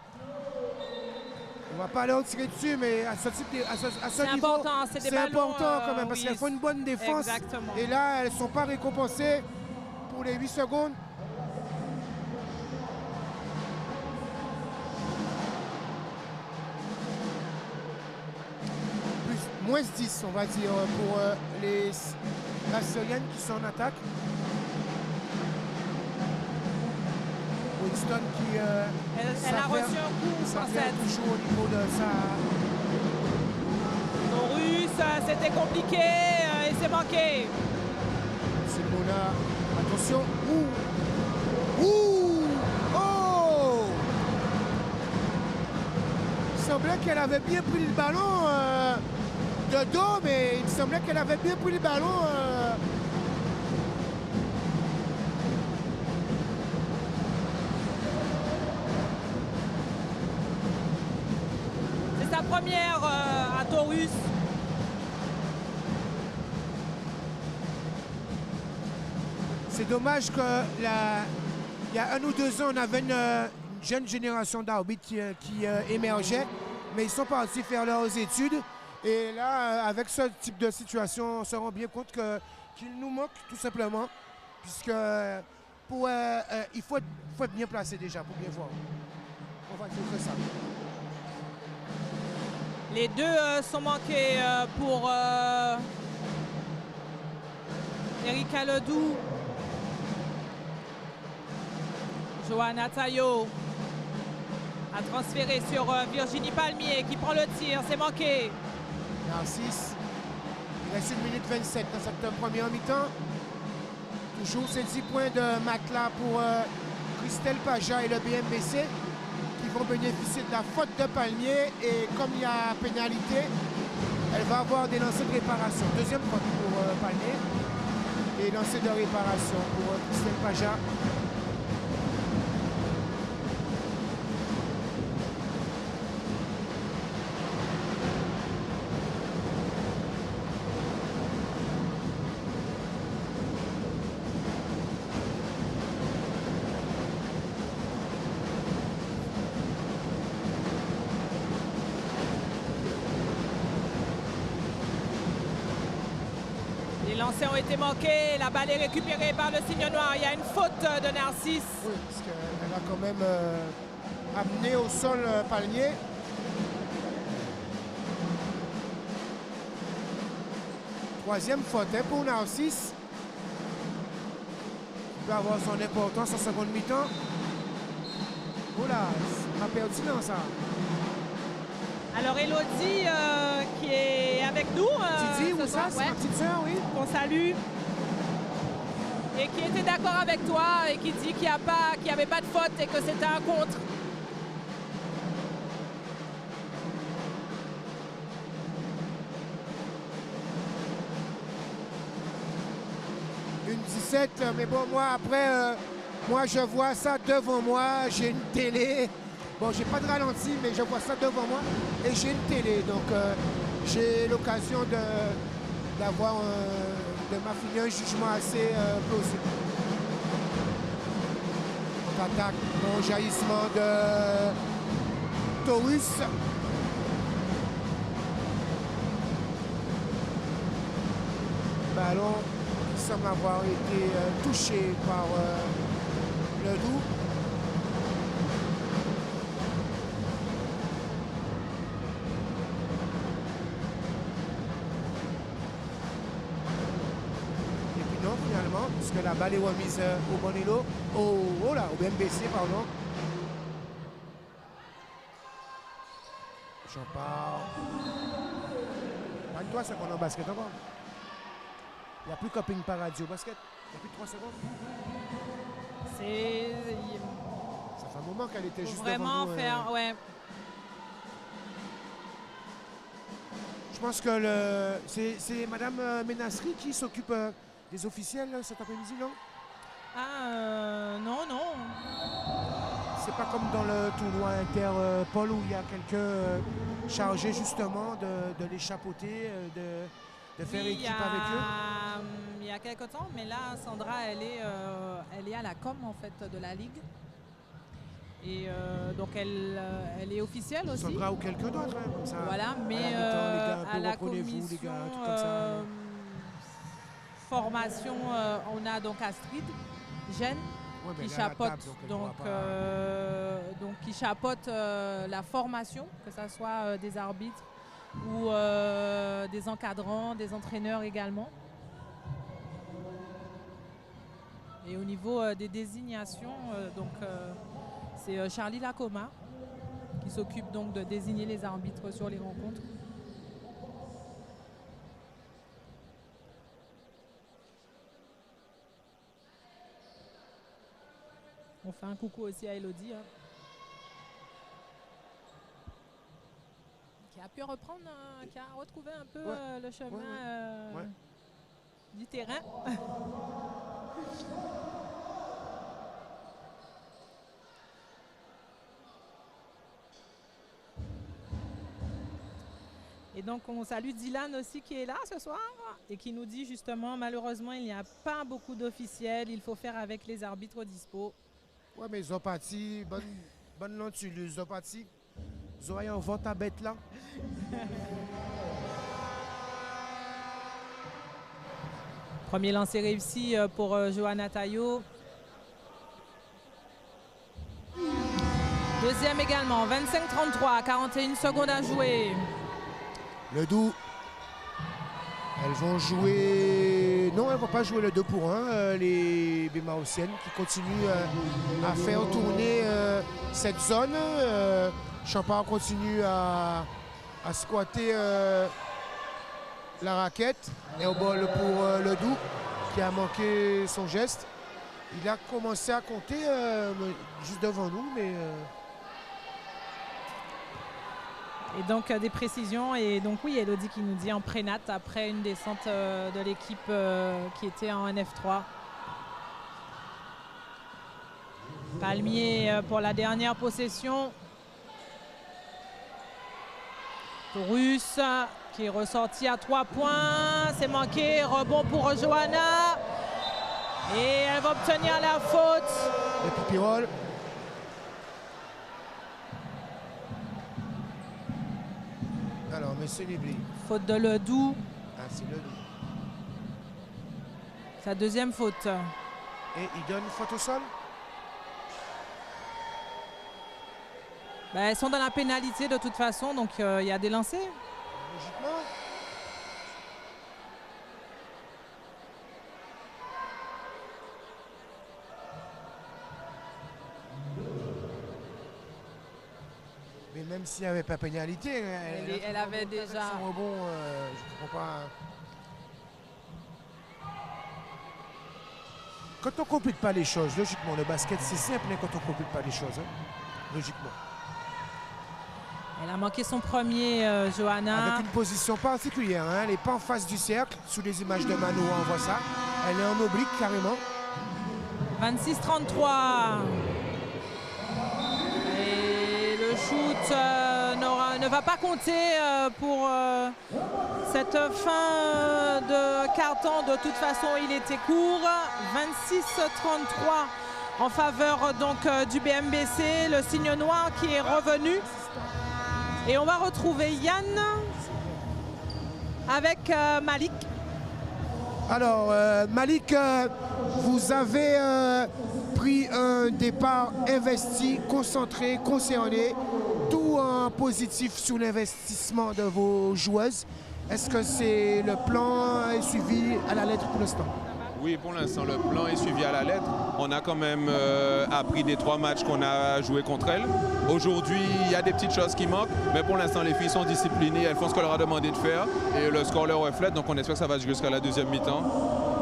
va pas leur tirer dessus, mais à ce niveau, important, c'est important quand même, parce qu'elles font une bonne défense. Exactement. Et là, elles ne sont pas récompensées pour les 8 secondes. Moins 10, on va dire, pour les Bastiriennes qui sont en attaque. Winston qui... elle a reçu un coup ça sur fait cette. toujours au niveau de sa... Taurus, c'était compliqué et c'est manqué. Simona, attention. Ouh! Oh! Il semblait qu'elle avait bien pris le ballon de dos, mais il me semblait qu'elle avait bien pris le ballon. C'est sa première à Taurus. C'est dommage qu'il y a 1 ou 2 ans, on avait une jeune génération d'arbitres qui émergeait, mais ils sont partis faire leurs études. Et là, avec ce type de situation, on se rend bien compte qu'il nous manque tout simplement, puisque il faut être bien placé déjà pour bien voir. On va dire que ça. Les deux sont manqués pour Erika Ledoux. Johanna Taillot a transféré sur Virginie Palmier qui prend le tir, c'est manqué. Narcisse, il reste 1 minute 27 dans cette première mi-temps. Toujours ces 10 points de matelas pour Christelle Paja et le BMBC qui vont bénéficier de la faute de Palmier. Et comme il y a pénalité, elle va avoir des lancers de réparation. Deuxième faute pour Palmier et lancers de réparation pour Christelle Paja. Les lancers ont été manqués, la balle est récupérée par le signe noir. Il y a une faute de Narcisse. Oui, parce qu'elle a quand même amené au sol Palmier. Troisième faute pour Narcisse. Il peut avoir son importance en seconde mi-temps. Oula, on a perdu dans ça. Alors Elodie qui est avec nous Titi, ce ou soir, ça, c'est ma petite sœur, oui. qu'on salue et qui était d'accord avec toi et qui dit qu'il n'y avait pas de faute et que c'était un contre. Une 17, mais bon, moi, après, moi, je vois ça devant moi. J'ai une télé. Bon, j'ai pas de ralenti, mais je vois ça devant moi. Et j'ai une télé, donc j'ai l'occasion d'avoir, de m'affiner un jugement assez plausible. On attaque, bon jaillissement de Taurus. Ballon qui semble avoir été touché par Ledoux. Et puis non, finalement, puisque la balle est remise au Bonello, au BMBC, pardon. J'en parle. Prends-toi, c'est qu'on en basket encore. Il n'y a plus coping par radio basket. Il n'y a plus de 3 secondes. Ça fait un moment qu'elle était juste Vraiment devant nous. faire, ouais. Je pense que c'est Madame Ménasserie qui s'occupe des officiels cet après-midi, non? Non. C'est pas comme dans le tournoi Interpol où il y a quelqu'un chargé justement de les chapeauter, de faire Oui, équipe avec eux. Il y a quelques temps, mais là, Sandra, elle est à la com en fait de la Ligue. Et donc, elle est officielle aussi. Sandra ou quelqu'un d'autre, hein, comme ça. Voilà, mais les gars, un peu à la reprenez-vous, les commission gars, tout comme ça. formation, on a donc Astrid Gênes Ouais, mais qui elle est à la chapeaute, table, donc elle pourra donc qui chapeaute la formation, que ce soit des arbitres ou des encadrants, des entraîneurs également. Et au niveau des désignations, c'est Charlie Lacoma qui s'occupe donc de désigner les arbitres sur les rencontres. On fait un coucou aussi à Elodie, hein, qui a pu reprendre, qui a retrouvé un peu le chemin du terrain. Et donc on salue Dylan aussi qui est là ce soir et qui nous dit justement malheureusement il n'y a pas beaucoup d'officiels, il faut faire avec les arbitres dispo. Ouais, mais ils ont parti, bonne lentuleuse, ils ont parti. Ils auraient un vent à bête là. Premier lancer réussi pour Johanna Taillot. Deuxième également, 25-33, 41 secondes à jouer. Le Doubs. Elles vont jouer... Non, elles ne vont pas jouer le 2 pour 1, les Bémaotiennes qui continuent à faire tourner cette zone. Champard continue à squatter la raquette. Et au bol pour le Doubs qui a manqué son geste. Il a commencé à compter juste devant nous, mais... Et donc des précisions, et donc oui, Elodie qui nous dit en prénat après une descente de l'équipe qui était en NF3. Palmier pour la dernière possession. Taurus qui est ressorti à 3 points, c'est manqué, rebond pour Johanna. Et elle va obtenir la faute. Et Pipirol. Alors, monsieur Nibli. Faute de Le Doubs. Ah, c'est Le Doubs. Sa deuxième faute. Et il donne faute au sol? Ben, elles sont dans la pénalité de toute façon, donc il y a des lancers. Logiquement. Mais même s'il n'y avait pas pénalité, Elle avait déjà... Son rebond, je ne comprends pas. Quand on ne complique pas les choses, logiquement, le basket c'est simple quand on ne complique pas les choses, logiquement. Elle a manqué son premier, Johanna. Avec une position particulière, elle n'est pas en face du cercle. Sous les images de Manoa, on voit ça. Elle est en oblique carrément. 26-33. Et le shoot ne va pas compter pour cette fin de quart-temps. De toute façon, il était court. 26-33 en faveur donc du BMBC. Le signe noir qui est revenu. Et on va retrouver Yann avec Malik. Alors, Malik, vous avez pris un départ investi, concentré, concerné, tout en positif sur l'investissement de vos joueuses. Est-ce que c'est le plan est suivi à la lettre pour l'instant? Oui, pour l'instant, le plan est suivi à la lettre. On a quand même appris des 3 matchs qu'on a joués contre elles. Aujourd'hui, il y a des petites choses qui manquent, mais pour l'instant, les filles sont disciplinées. Elles font ce qu'on leur a demandé de faire et le score leur reflète. Donc, on espère que ça va jusqu'à la deuxième mi-temps.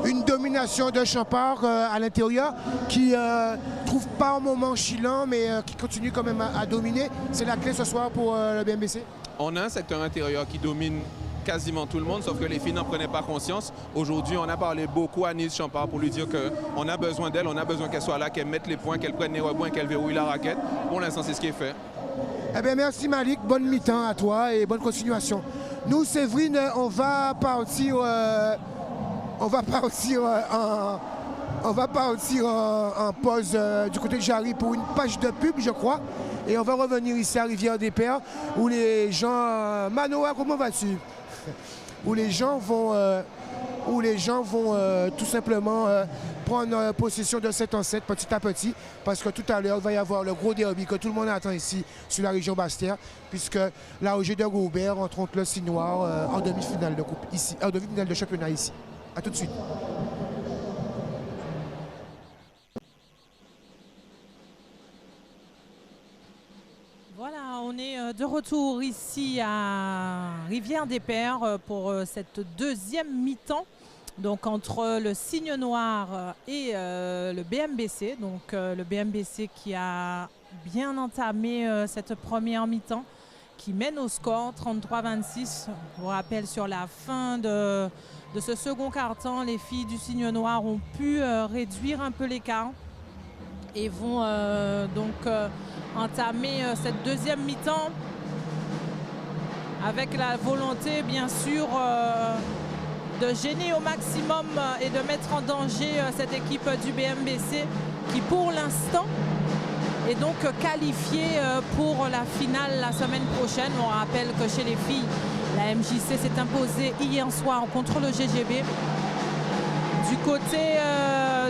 Une domination de Champard à l'intérieur qui ne trouve pas un moment chilant, mais qui continue quand même à dominer. C'est la clé ce soir pour le BMBC? On a un secteur intérieur qui domine quasiment tout le monde, sauf que les filles n'en prenaient pas conscience. Aujourd'hui, on a parlé beaucoup à Nise Champard pour lui dire qu'on a besoin d'elle, on a besoin qu'elle soit là, qu'elle mette les points, qu'elle prenne les rebonds et qu'elle verrouille la raquette. Pour l'instant, c'est ce qui est fait. Eh bien, merci Malik, bonne mi-temps à toi et bonne continuation. Nous, Séverine, on va partir en pause du côté de Jarry pour une page de pub, je crois. Et on va revenir ici à Rivière-des-Pères où les gens... Manoa, comment vas-tu? Où les gens vont tout simplement prendre possession de 7 en 7 petit à petit, parce que tout à l'heure il va y avoir le gros derby que tout le monde attend ici sur la région Basse-Terre, puisque la OG de Goubert rencontre le Signe Noir en demi-finale de coupe ici, en demi-finale de championnat ici. A tout de suite. Voilà, on est de retour ici à Rivière-des-Pères pour cette deuxième mi-temps, donc entre le Signe Noir et le BMBC. Donc le BMBC qui a bien entamé cette première mi-temps, qui mène au score 33-26. Je vous rappelle, sur la fin de ce second quart-temps, les filles du Signe Noir ont pu réduire un peu l'écart et vont entamer cette deuxième mi-temps avec la volonté bien sûr de gêner au maximum et de mettre en danger cette équipe du BMBC qui pour l'instant est donc qualifiée pour la finale la semaine prochaine. On rappelle que chez les filles, la MJC s'est imposée hier soir contre le GGB. Du côté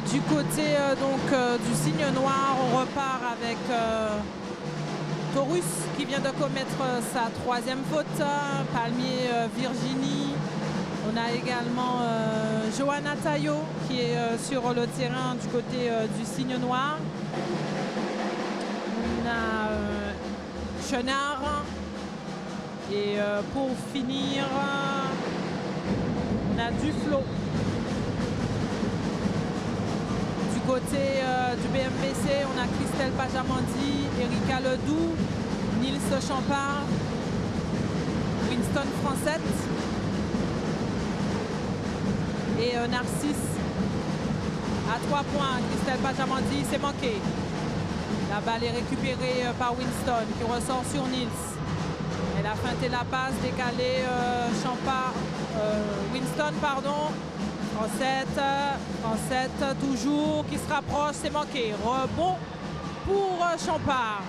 du Signe Noir, on repart avec Taurus qui vient de commettre sa 3e faute. Palmier Virginie. On a également Johanna Taillot qui est sur le terrain du côté du Cygne Noir. On a Chenard. Et pour finir, on a Duflo. Du côté du BMBC, on a Christelle Pajamandi, Erika Ledoux, Nils Champard, Winston Francette et Narcisse. À 3 points, Christelle Pajamandi, c'est manqué. La balle est récupérée par Winston qui ressort sur Nils. Elle a feinté la passe, décalé Champard, Winston, pardon. Francette toujours qui se rapproche, c'est manqué. Rebond pour Champard.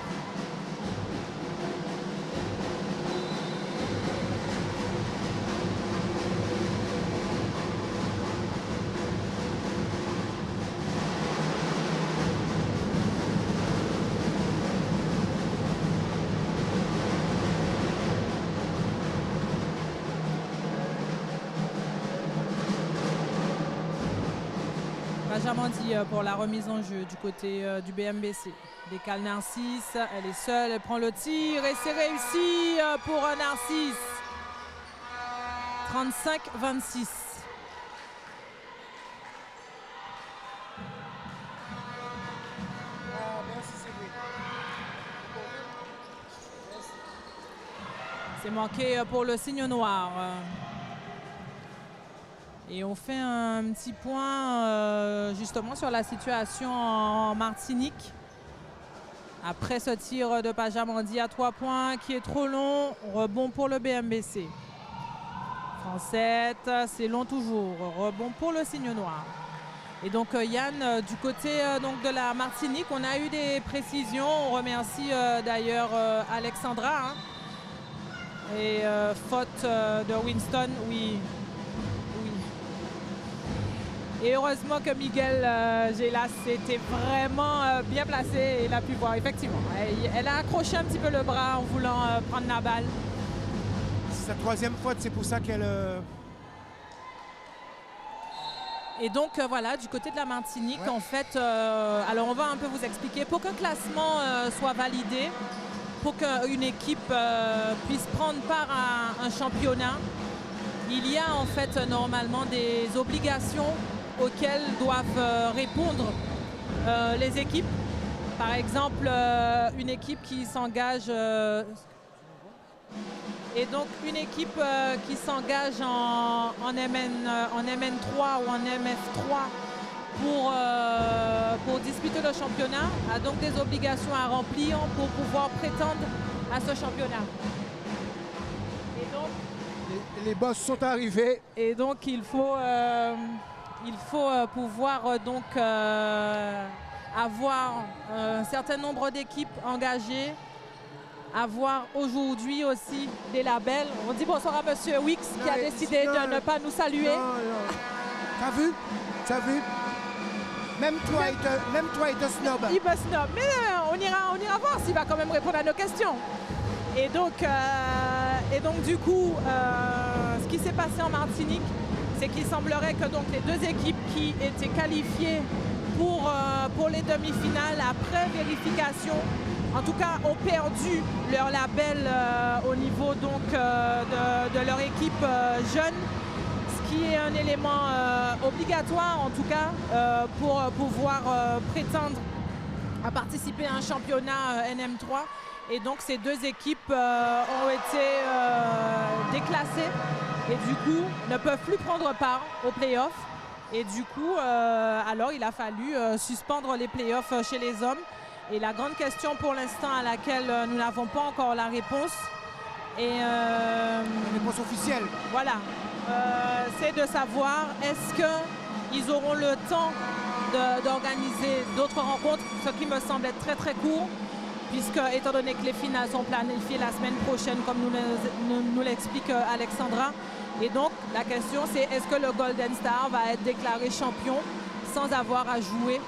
Pajamandi pour la remise en jeu du côté du BMBC. Décale Narcisse, elle est seule, elle prend le tir et c'est réussi pour Narcisse. 35-26. C'est manqué pour le Cygne Noir. Et on fait un petit point justement sur la situation en Martinique. Après ce tir de Pajamandi à 3 points qui est trop long, rebond pour le BMBC. Francette, c'est long toujours, rebond pour le Cygne Noir. Et donc Yann, du côté donc de la Martinique, on a eu des précisions. On remercie d'ailleurs Alexandra. Hein. Et faute de Winston, oui. Et heureusement que Miguel Gélas était vraiment bien placé et l'a pu voir, effectivement. Elle a accroché un petit peu le bras en voulant prendre la balle. C'est sa 3e faute, c'est pour ça qu'elle... Et donc voilà, du côté de la Martinique, en fait, alors on va un peu vous expliquer. Pour qu'un classement soit validé, pour qu'une équipe puisse prendre part à un championnat, il y a en fait normalement des obligations auxquelles doivent répondre les équipes. Par exemple, une équipe qui s'engage et donc une équipe qui s'engage en MN3 ou en MF3 pour disputer le championnat a donc des obligations à remplir pour pouvoir prétendre à ce championnat. Et donc, les boss sont arrivés. Et donc il faut pouvoir donc avoir un certain nombre d'équipes engagées, avoir aujourd'hui aussi des labels. On dit bonsoir à Monsieur Wix qui a décidé de ne pas nous saluer. T'as vu? Même toi, il te snob. Il me snob. Mais on ira voir s'il va quand même répondre à nos questions. Et donc du coup, ce qui s'est passé en Martinique, c'est qu'il semblerait que donc les 2 équipes qui étaient qualifiées pour les demi-finales, après vérification, en tout cas ont perdu leur label au niveau donc de leur équipe jeune, ce qui est un élément obligatoire en tout cas pour pouvoir prétendre à participer à un championnat NM3. Et donc ces 2 équipes ont été déclassées et du coup ne peuvent plus prendre part aux playoffs. Et du coup, alors il a fallu suspendre les playoffs chez les hommes. Et la grande question pour l'instant à laquelle nous n'avons pas encore la réponse, réponse officielle. Voilà, c'est de savoir est-ce qu'ils auront le temps d'organiser d'autres rencontres, ce qui me semble être très très court, puisque étant donné que les finales sont planifiées la semaine prochaine, comme nous l'explique Alexandra. Et donc la question c'est est-ce que le Golden Star va être déclaré champion sans avoir à jouer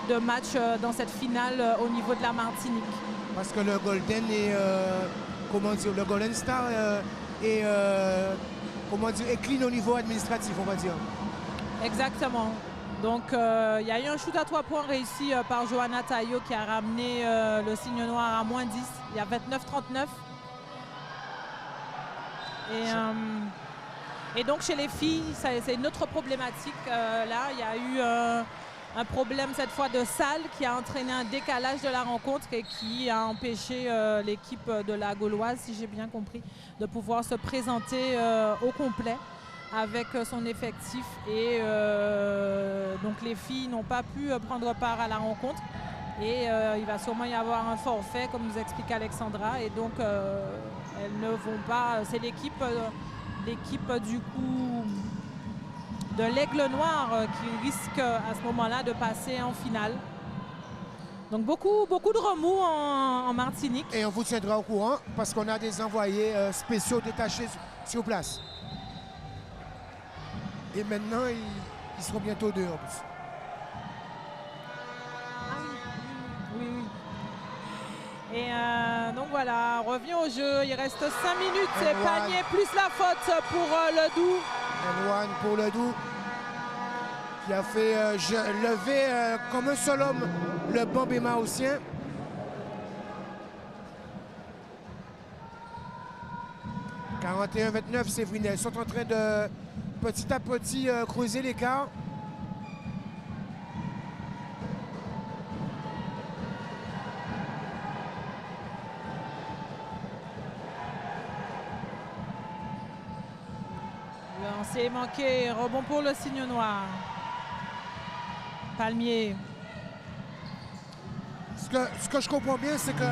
de match dans cette finale au niveau de la Martinique. Parce que le Golden est, comment dire, le Golden Star est, comment dire, est clean au niveau administratif, on va dire. Exactement. Donc, il y a eu un shoot à 3 points réussi par Johanna Taillot qui a ramené le signe noir à moins 10. Il y a 29-39. Et donc, chez les filles, c'est une autre problématique. Là, il y a eu un problème cette fois de salle qui a entraîné un décalage de la rencontre et qui a empêché l'équipe de la Gauloise, si j'ai bien compris, de pouvoir se présenter au complet avec son effectif. Et donc les filles n'ont pas pu prendre part à la rencontre. Et il va sûrement y avoir un forfait, comme nous explique Alexandra. Et donc elles ne vont pas. C'est l'équipe du coup de l'Aigle Noir qui risque à ce moment-là de passer en finale. Donc beaucoup de remous en Martinique. Et on vous tiendra au courant parce qu'on a des envoyés spéciaux détachés sur place. Et maintenant, ils seront bientôt deux en plus. Oui. Et donc voilà, on revient au jeu. Il reste 5 minutes. C'est panier plus la faute pour le Doubs. N1 pour le Doubs qui a fait lever comme un seul homme le banc bémaousien. « 41-29, Sévrinel sont en train de petit à petit creuser l'écart. Lancer manqué, rebond pour le signe noir. Palmier. Ce que je comprends bien, c'est que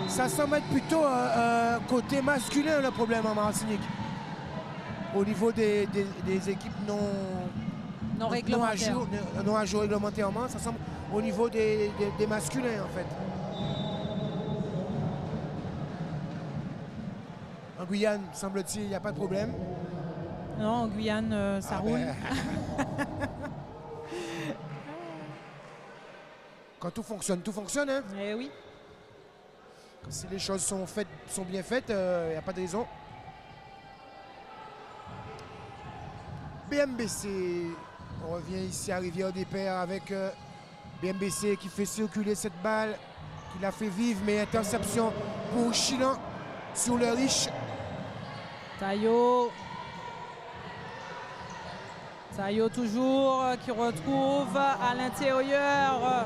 ça semble être plutôt côté masculin le problème en Martinique. Au niveau des équipes non réglementaires. Non à jour réglementairement, ça semble au niveau des masculins en fait. En Guyane, semble-t-il, il n'y a pas de problème. Non, en Guyane, ça roule. Quand tout fonctionne, hein. Eh oui. Si les choses sont bien faites, il n'y a pas de raison. BMBC, on revient ici à Rivière-des-Pères avec BMBC qui fait circuler cette balle, qui la fait vivre, mais interception pour Chilan sur le riche. Taillot toujours qui retrouve à l'intérieur.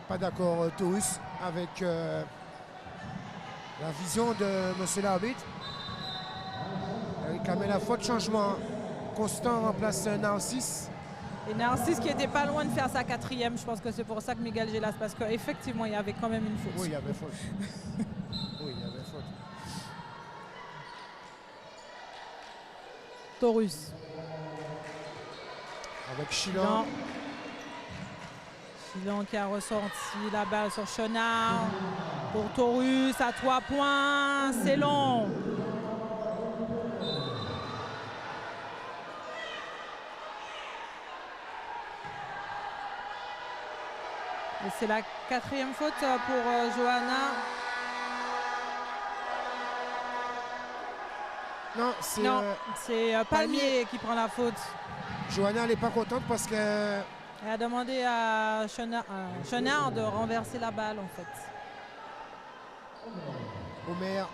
Pas d'accord, Taurus, avec la vision de monsieur l'arbitre. Il réclamait la faute, changement constant en place Narcisse. Et Narcisse qui était pas loin de faire sa 4e, je pense que c'est pour ça que Miguel Gélas, parce qu'effectivement il y avait quand même une faute. Oui, il y avait faute. Oui, il y avait faute. Taurus. Avec Chilan. Chilan qui a ressorti la balle sur Chenard. Pour Taurus à 3 points, c'est long. Et c'est la 4e faute pour Johanna. Non, c'est Palmier qui prend la faute. Johanna n'est pas contente parce que... Elle a demandé à Chenard de renverser la balle en fait. Omer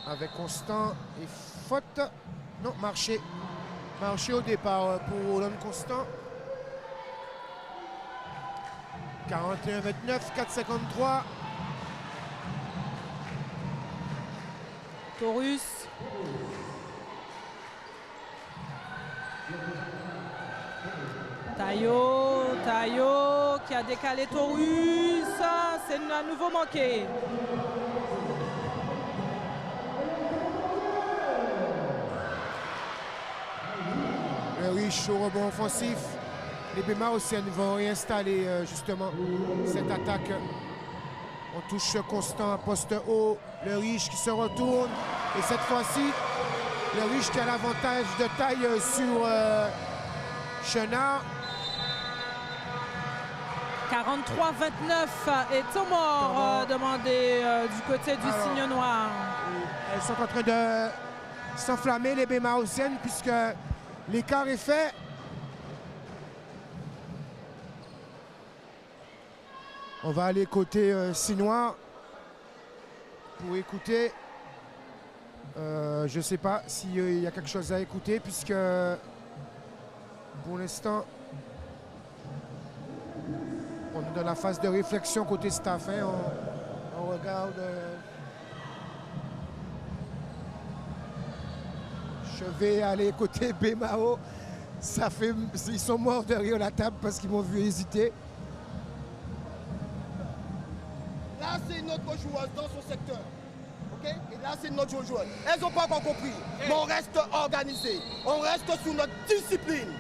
avec Constant et faute. Non, marché. Marché au départ pour l'homme Constant. 41-29, 4-53. Taurus. Taillot qui a décalé Taurus. C'est à nouveau manqué. Le riche au rebond offensif. Les Bémaossiennes vont réinstaller justement cette attaque. On touche Constant, poste haut. Le riche qui se retourne. Et cette fois-ci, Le Riche qui a l'avantage de taille sur Chenard. 43-29 et temps mort demandé du côté du signe noir. Elles sont en train de s'enflammer, les Bémaosiennes, puisque l'écart est fait. On va aller côté Sinois pour écouter. Je ne sais pas s'il y a quelque chose à écouter, puisque pour l'instant, on est dans la phase de réflexion côté staff. Hein. On regarde. Je vais aller côté Bémao. Ils sont morts de rire à la table parce qu'ils m'ont vu hésiter. Là, c'est une autre joueuse dans son secteur. Okay? Et là, c'est une autre joueuse. Elles n'ont pas encore compris. Mais on reste organisé. On reste sous notre discipline.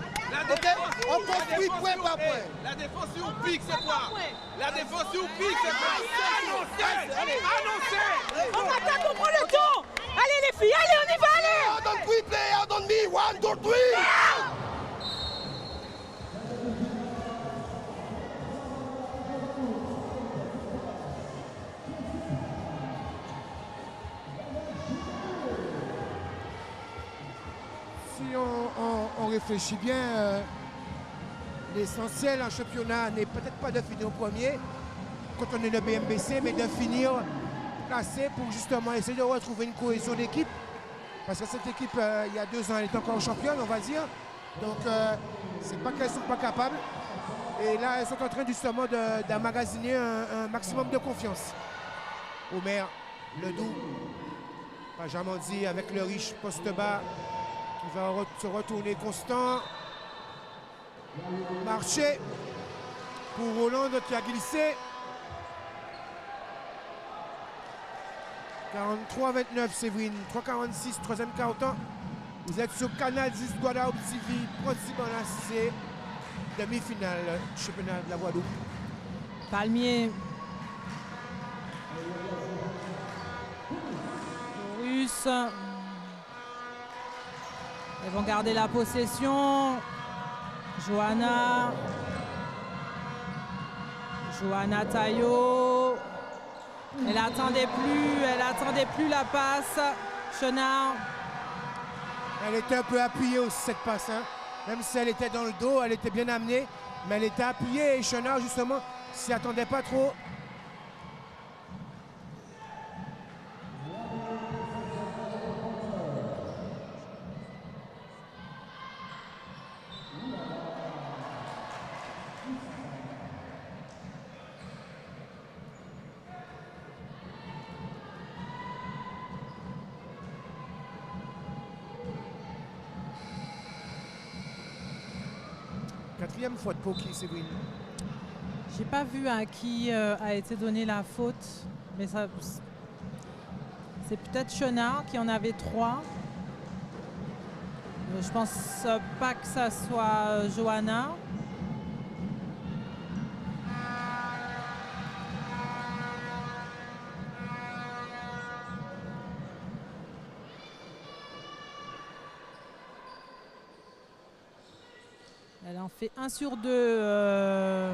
Okay? On construit point par point. La défense sur le pic, c'est quoi? La défense sur le pic, c'est quoi? Annoncez! On attaque, on prend le tour. Allez les filles, allez, on y va, allez. Out on 3 play, out on me, 1, 2, 3. Si on réfléchit bien, l'essentiel en championnat n'est peut-être pas de finir au premier, quand on est le BMBC, mais de finir placé pour justement essayer de retrouver une cohésion d'équipe. Parce que cette équipe, il y a 2 ans, elle est encore championne, on va dire. Donc, c'est pas qu'elles ne sont pas capables. Et là, elles sont en train justement d'emmagasiner un maximum de confiance. Omer, Ledoux, Pajamandi avec le Riche poste bas qui va se retourner constant. Marché pour Hollande qui a glissé. 43-29 Séverine, 3-46, troisième quart-temps. Vous êtes sur Canal 10 Guadeloupe TV, principalement c'est demi-finale championnat de la Guadeloupe. Palmier. Russe. Ils vont garder la possession. Johanna Taillot. Elle attendait plus la passe. Chenard. Elle était un peu appuyée aussi cette passe. Hein. Même si elle était dans le dos, elle était bien amenée. Mais elle était appuyée et Chenard justement s'y attendait pas trop. Quatrième faute pour qui, Séverine? J'ai pas vu à qui a été donnée la faute, mais ça, c'est peut-être Chenard qui en avait 3. Je pense pas que ça soit Johanna. Elle en fait 1 sur 2.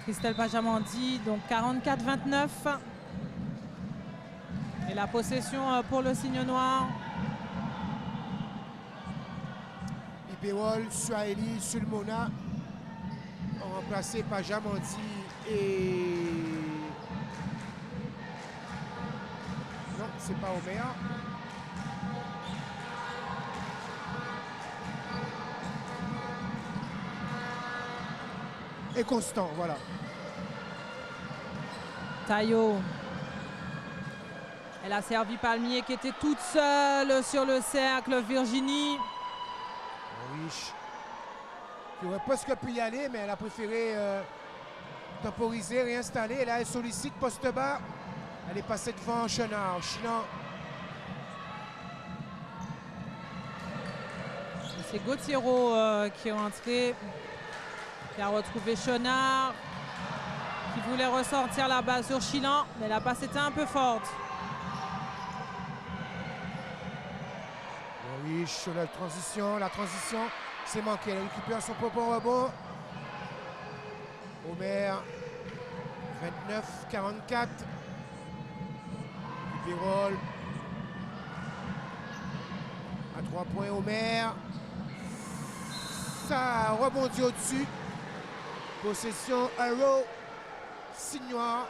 Christelle Pajamandi, donc 44-29. Et la possession pour le signe noir. Ibewol, Suaeli, Sulmona ont remplacé Pajamandi et... Non, c'est pas Omer. Et Constant, voilà. Taillot. Elle a servi Palmier qui était toute seule sur le cercle. Virginie. Riche. Qui aurait presque pu y aller, mais elle a préféré temporiser, réinstaller. Et là, elle sollicite poste bas. Elle est passée devant Chenard. C'est Gauthiero qui est entré. Qui a retrouvé Chenard. Qui voulait ressortir la balle sur Chilan. Mais la passe était un peu forte. Riche sur la transition. La transition, c'est manqué. Elle récupère son propre rebond. Omer, 29-44. Vérol. À 3 points, Omer. Ça rebondit au-dessus. Possession Arrow. Signe noir.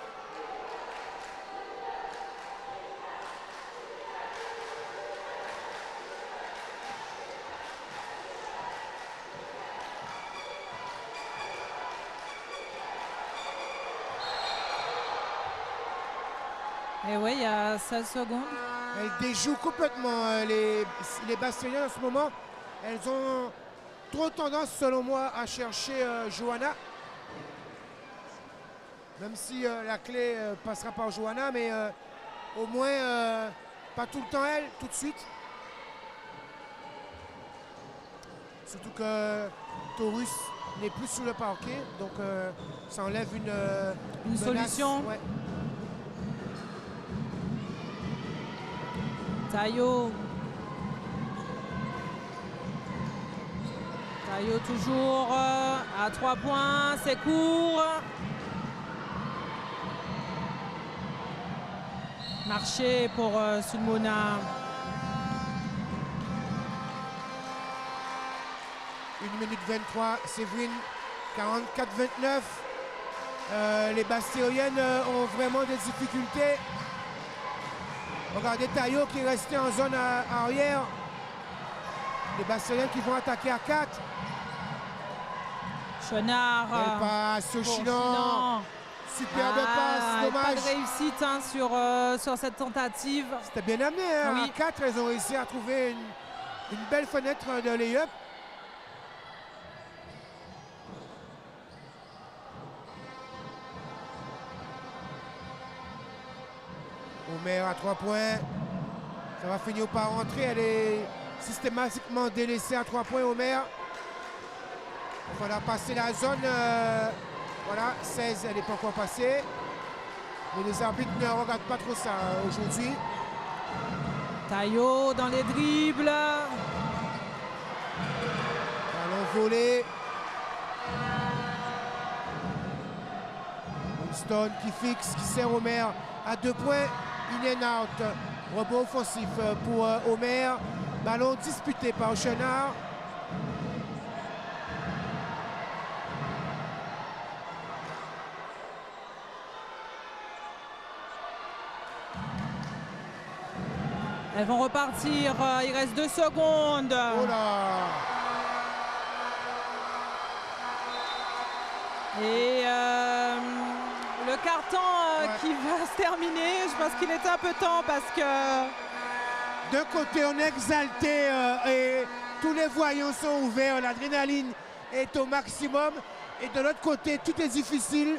Et oui, il y a 16 secondes. Elle déjoue complètement les Bastériens en ce moment. Elles ont trop tendance, selon moi, à chercher Johanna. Même si la clé passera par Johanna, mais au moins pas tout le temps elle, tout de suite. Surtout que Taurus n'est plus sur le parquet, donc ça enlève une menace. Solution. Ouais. Taillot. Taillot toujours à 3 points, c'est court. Marché pour Sulmona. 1 minute 23, Séverine, 44-29. Les Bastériennes ont vraiment des difficultés. Regardez Taillot qui est resté en zone arrière. Les Bastériennes qui vont attaquer à 4. Chenard. Belle passe, Chinon. Superbe passe, dommage. Pas de réussite hein, sur cette tentative. C'était bien amené. Hein. Oui. À 4, elles ont réussi à trouver une belle fenêtre de lay-up. Omer à 3 points. Ça va finir par rentrer. Elle est systématiquement délaissée à 3 points, Omer. Il faudra passer la zone. Voilà, 16, elle n'est pas encore passée. Mais les arbitres ne regardent pas trop ça aujourd'hui. Taillot dans les dribbles. Ballon volé. Winston qui fixe, qui sert Omer à 2 points. In and out. Rebond offensif pour Omer. Ballon disputé par Chenard. Elles vont repartir. Il reste 2 secondes. Oh là! Et le carton qui va se terminer, je pense qu'il est un peu temps parce que... D'un côté, on est exalté et tous les voyants sont ouverts, l'adrénaline est au maximum. Et de l'autre côté, tout est difficile.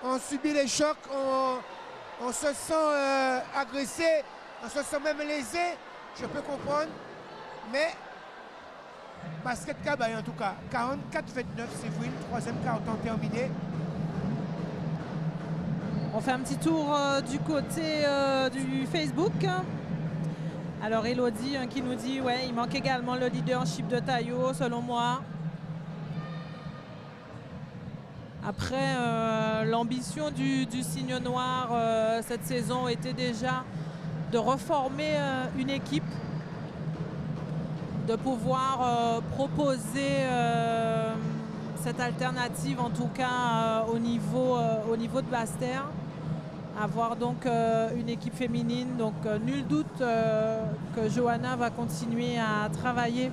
On subit les chocs, on se sent agressé, on se sent même lésé, je peux comprendre. Mais basket Cabaye en tout cas, 44-29, Séverine, 3e carton terminé. On fait un petit tour du côté du Facebook. Alors Elodie qui nous dit ouais, il manque également le leadership de Taillot selon moi. Après l'ambition du Signe Noir cette saison était déjà de reformer une équipe, de pouvoir proposer cette alternative en tout cas au niveau de Basse-Terre. Avoir donc une équipe féminine, donc nul doute que Johanna va continuer à travailler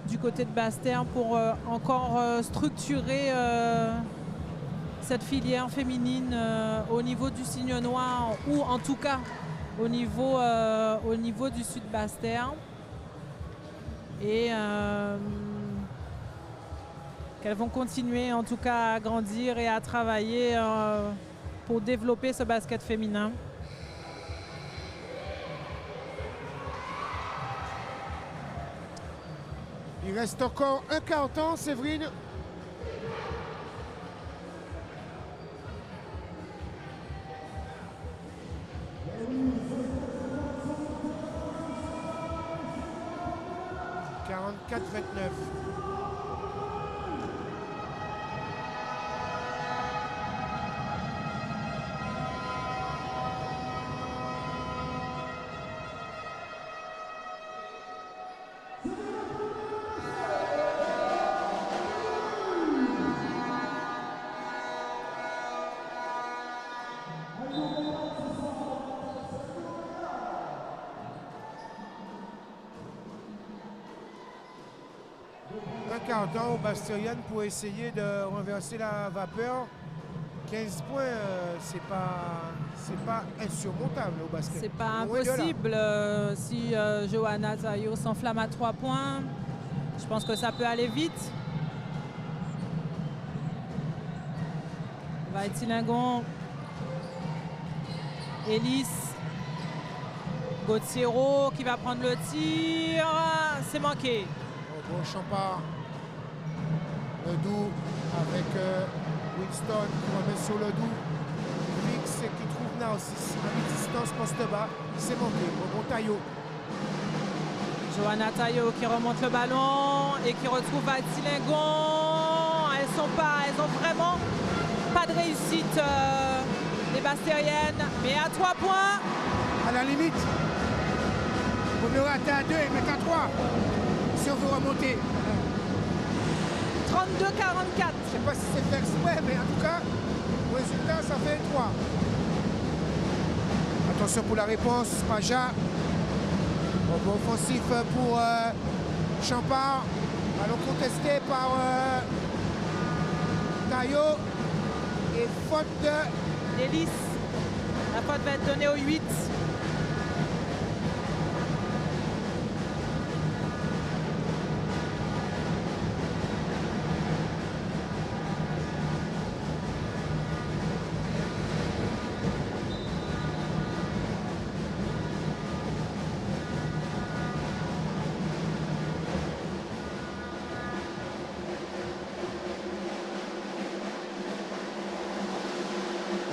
du côté de Basse-Terre pour encore structurer cette filière féminine au niveau du Signe Noir ou en tout cas au niveau du Sud Basse-Terre. Et qu'elles vont continuer en tout cas à grandir et à travailler pour développer ce basket féminin. Il reste encore un carton, Séverine. 24-29. Un quart d'heure aux Bastériennes pour essayer de renverser la vapeur. 15 points, c'est pas insurmontable au basket. C'est pas Loin de là. impossible si Johanna Tayo s'enflamme à 3 points. Je pense que ça peut aller vite. Vaïti Lingon. Ellis. Gauthiero qui va prendre le tir. C'est manqué. Bon, Champard. Ledoux avec Winston qui remet sur Ledoux. Fix qui trouve Narcisse à mi-distance poste bas. C'est manqué. Bon Taillot. Johanna Tayo qui remonte le ballon et qui retrouve Vaïti Lingon. Elles ont vraiment pas de réussite, les Bastériennes. Mais à 3 points. À la limite, vaut mieux rater à 2 et mettre à 3 si on veut remonter. 32-44. Je ne sais pas si c'est fait exprès, mais en tout cas, le résultat, ça fait 3. Attention pour la réponse, Paja. Bon offensif pour Champard. Ballon contesté par Taillot. Et faute de Ellis. La faute va être donnée au 8.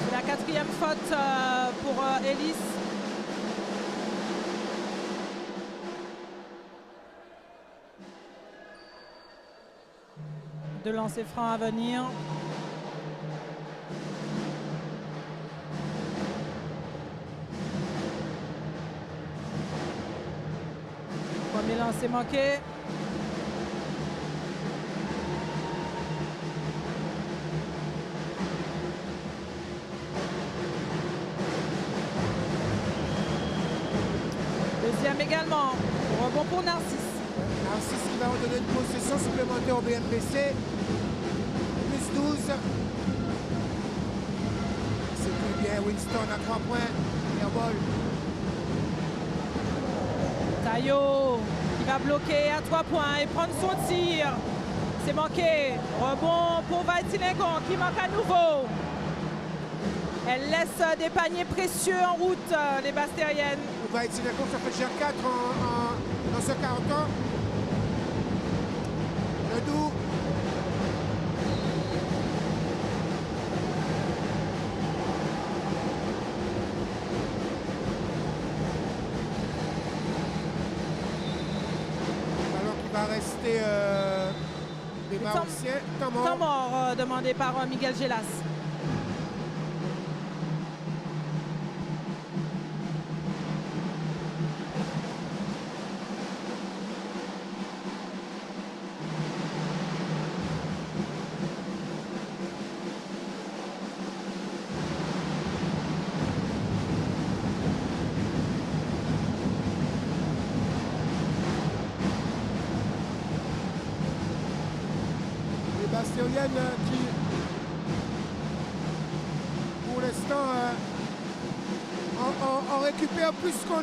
La 4e faute pour Ellis. De lancer franc à venir. Premier lancer manqué. Deuxième également. Rebond pour Narcisse. Narcisse qui va redonner une possession supplémentaire au BMPC. Plus 12. C'est plus bien. Winston à 3 points. Airball. Taillot qui va bloquer à 3 points et prendre son tir. C'est manqué. Rebond pour Vaïti Lingon qui manque à nouveau. Elle laisse des paniers précieux en route, les Bastériennes. Vaïti Lingon, ça fait déjà 4 dans ce quart temps. Ledoux. Ballon qui va rester des Marocains. Temps mort demandé par Miguel Gélas. Bastériennes qui, pour l'instant, on récupère plus qu'on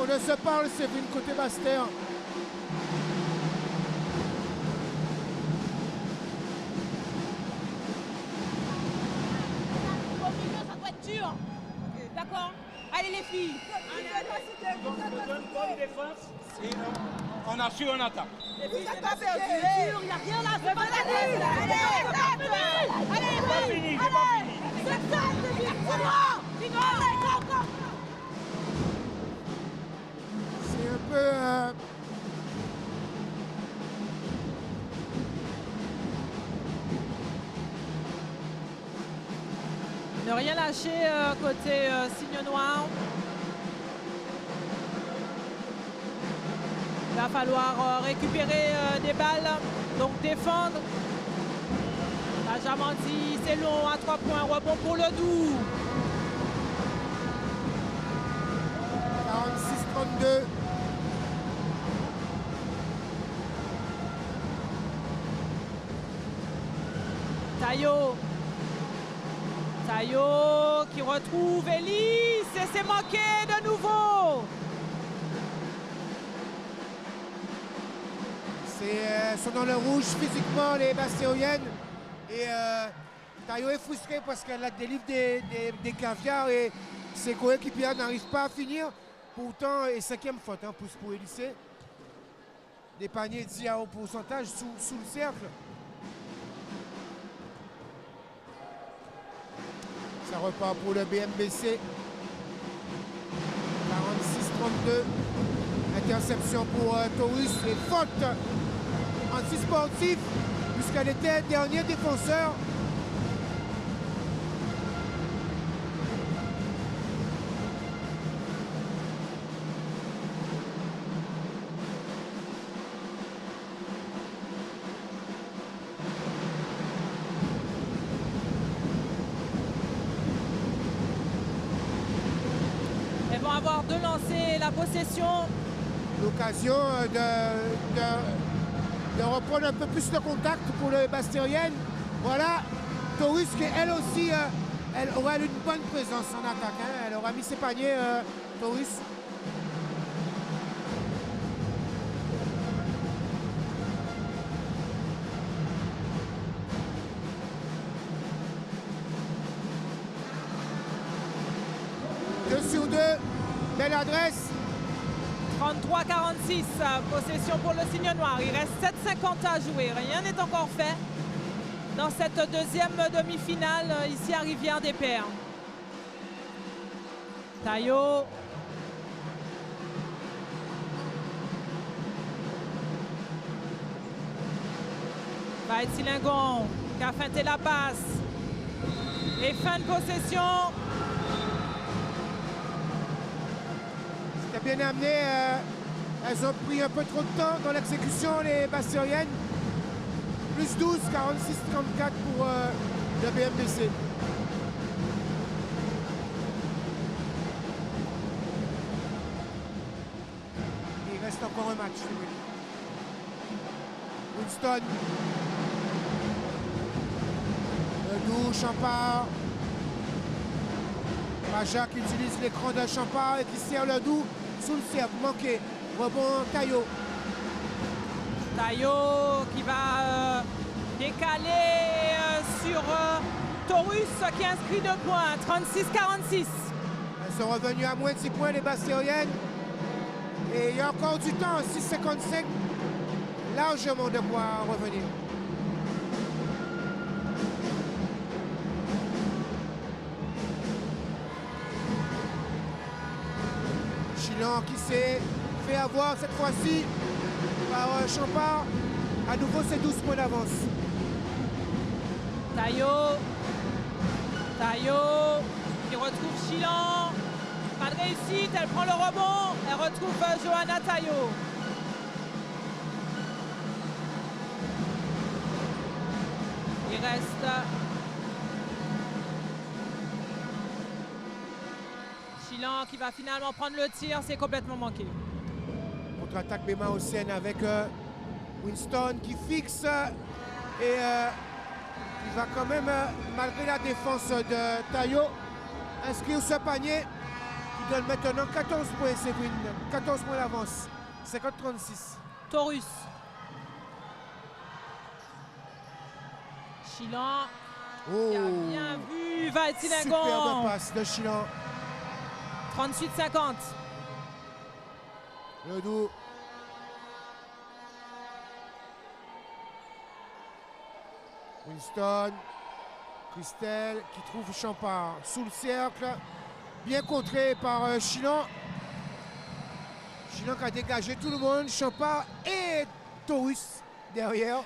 ne se parle, c'est une côté Bastère. Au milieu, ça doit être dur. D'accord? Allez les filles. Bonne défense et on assure en attaque. Il n'y a rien là, c'est pas fini. Allez, C'est pas fini, c'est pas fini. c'est ça, c'est bon. C'est un peu Ne rien lâcher côté signe noir. Il va falloir récupérer des balles, donc défendre. Benjamin dit c'est long, à 3 points, rebond pour le Doubs. 46-32. Taillot qui retrouve Elise et c'est manqué de nouveau. Sont dans le rouge physiquement les Bastéoniennes. Et Taillot est frustré parce qu'elle a délivre des caviars et ses coéquipiers n'arrivent pas à finir. Pourtant, et 5e faute pour Elise. Des paniers dits à haut pourcentage sous le cercle. Ça repart pour le BMBC. 46-32. Interception pour Taurus et faute anti-sportif puisqu'elle était dernier défenseur. Elles vont avoir de lancer la possession. L'occasion de reprendre un peu plus de contact pour les Bastéoniennes. Voilà, Taurus qui elle aussi, elle aura une bonne présence en attaque. Elle aura mis ses paniers, Taurus. Sur 2, belle adresse. 33-46, possession pour le signe noir. Il reste 7,50 à jouer. Rien n'est encore fait dans cette deuxième demi-finale ici à Rivière-des-Pères. Taillot. Vaïti-Lingon qui a feinté la passe. Et fin de possession. Bien amené, elles ont pris un peu trop de temps dans l'exécution, les Bastéoniennes. Plus 12, 46-34 pour le BMBC. Il reste encore un match. Winston. Ledoux, Champard. Raja qui utilise l'écran de Champard et qui sert Ledoux. Sous le cercle, manqué. Rebond Taillot. Taillot qui va décaler sur Taurus qui inscrit 2 points. 36-46. Elles sont revenues à moins de 6 points les Bastéoniennes. Et il y a encore du temps, 6,55. Largement de quoi revenir. Chilan qui s'est fait avoir cette fois-ci par Champard. À nouveau, c'est 12 points d'avance. Taillot qui retrouve Chilan. Pas de réussite, elle prend le rebond. Elle retrouve Johanna Taillot. Il reste Chilan qui va finalement prendre le tir, c'est complètement manqué. Contre-attaque Béma au Seine avec Winston qui fixe et il va quand même, malgré la défense de Taillot, inscrire ce panier qui donne maintenant 14 points, Séverine. 14 points d'avance, 50-36. Taurus. Chilan qui a bien vu Vaïti-Lingon. Superbe passe de Chilan. 38-50. Ledoux. Winston. Christelle qui trouve Champard sous le cercle. Bien contré par Chilan. Chilan qui a dégagé tout le monde. Champard et Taurus derrière.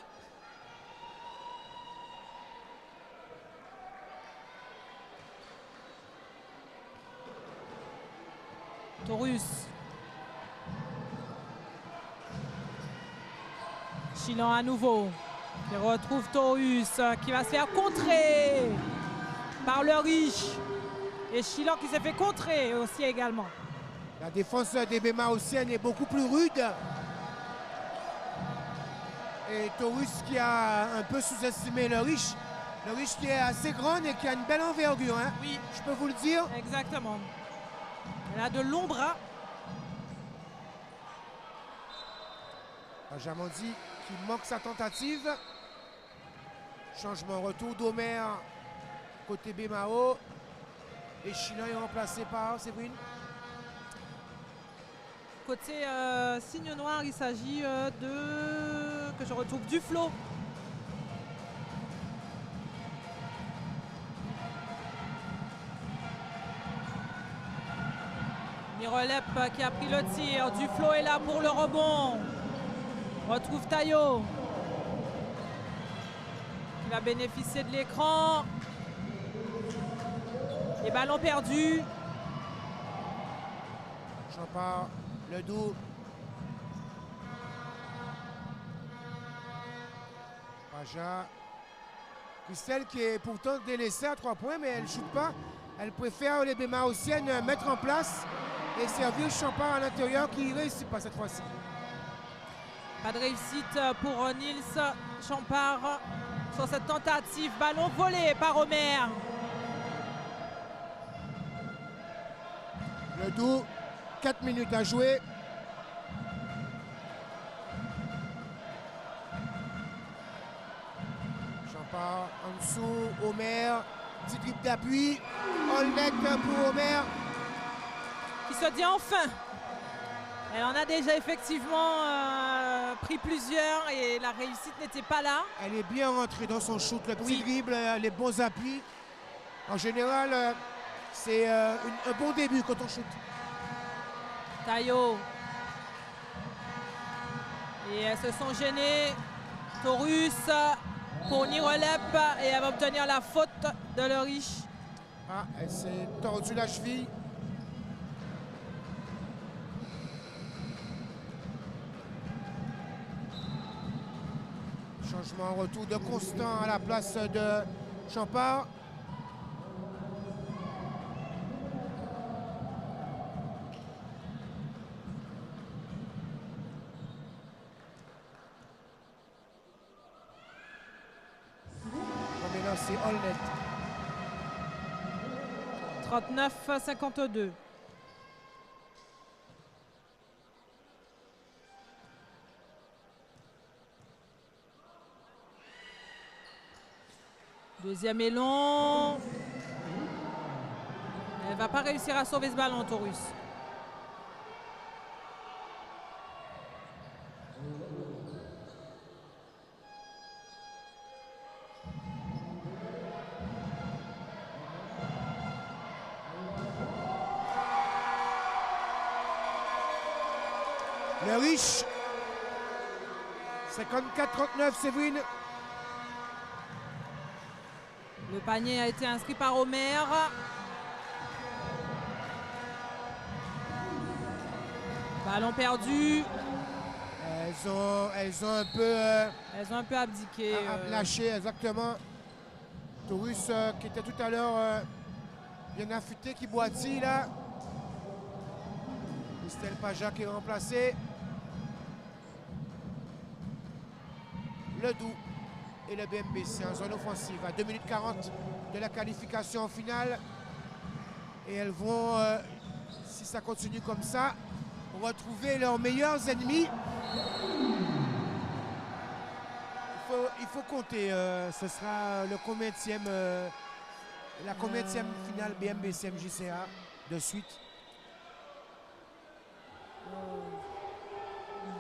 Taurus. Chilan à nouveau. Il retrouve Taurus qui va se faire contrer par le riche. Et Chilan qui s'est fait contrer aussi également. La défense des Bémaotiennes est beaucoup plus rude. Et Taurus qui a un peu sous-estimé le riche. Le riche qui est assez grand et qui a une belle envergure. Hein. Oui. Je peux vous le dire. Exactement. Elle a de longs bras. Jamandi qui manque sa tentative. Changement, retour d'Omer côté Bémao. Et Chilan est remplacé par Séverine. Côté signe noir, il s'agit de... que je retrouve Duflo. Mirolep qui a pris le tir. Duflo est là pour le rebond. On retrouve Taillot. Qui va bénéficier de l'écran. Les ballons perdus. Champard, Ledoux. Paja. Christelle qui est pourtant délaissée à 3 points, mais elle ne shoot pas. Elle préfère les Bémaotiennes mettre en place et servir Champard à l'intérieur qui ne réussit pas cette fois-ci. Pas de réussite pour Nils Champard sur cette tentative. Ballon volé par Omer. Ledoux, 4 minutes à jouer. Champard en dessous, Omer, petit dribble d'appui. All net pour Omer. Qui se dit enfin. Elle en a déjà effectivement pris plusieurs et la réussite n'était pas là. Elle est bien rentrée dans son shoot, le petit Oui. dribble, les bons appuis. En général, c'est un bon début quand on shoot. Taillot. Et elles se sont gênées. Taurus pour Nirolep et elle va obtenir la faute de le riche. Ah, elle s'est tordue la cheville. Changement, retour de Constant à la place de Champard. Mais là, c'est all net. 39-52. Deuxième élan. Elle va pas réussir à sauver ce ballon, Taurus. Le riche. 54-39, Séverine. Le panier a été inscrit par Omer. Ballon perdu. Elles ont un peu Elles ont un peu abdiqué. lâché, exactement. Taurus qui était tout à l'heure bien affûté, qui boitille là. Christelle Paja qui est remplacée. Ledoux et le BMBC en zone offensive à 2 minutes 40 de la qualification finale. Et elles vont, si ça continue comme ça, retrouver leurs meilleurs ennemis. Il faut compter, ce sera le combienième, la combienième finale BMBC MJCA de suite.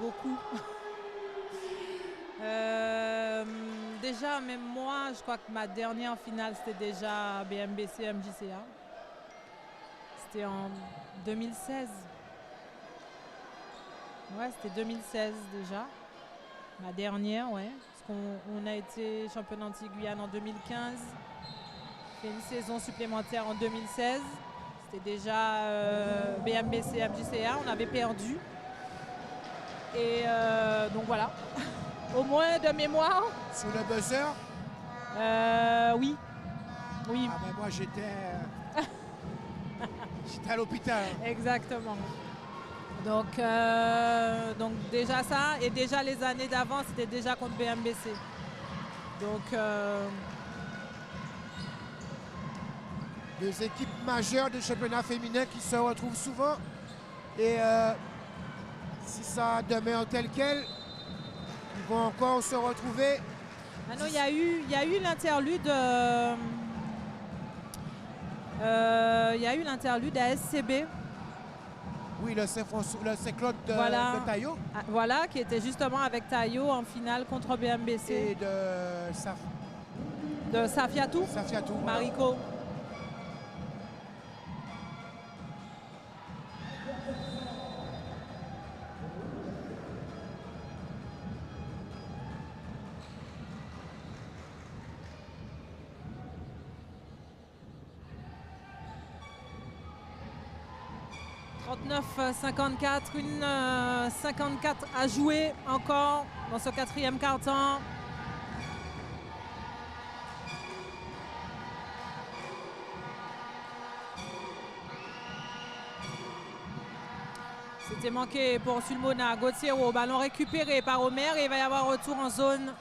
Beaucoup. Déjà, même moi, je crois que ma dernière finale, c'était déjà BMBC MJCA. C'était en 2016. Ouais, c'était 2016 déjà. Ma dernière, ouais. Parce qu'on a été championne anti-Guyane en 2015. Fait une saison supplémentaire en 2016. C'était déjà BMBC, MJCA, on avait perdu. Et donc voilà, au moins de mémoire. Sur le buzzer? Oui. Oui. Ah ben moi j'étais à l'hôpital. Exactement. Donc déjà ça, et déjà les années d'avant, c'était déjà contre BMBC. Donc deux équipes majeures du championnat féminin qui se retrouvent souvent. Et si ça demeure tel quel, ils vont encore se retrouver. Ah non, il y a eu l'interlude. Il y a eu l'interlude à SCB. Oui, le Saint-Claude de Taillot. Voilà, qui était justement avec Taillot en finale contre BMBC. Et de Safiatou. Safiatou. Mariko. « 39-54, une 54 à jouer encore dans ce quatrième quart-temps. C'était manqué pour Sulmona. Gauthiero, ballon récupéré par Omer et il va y avoir retour en zone.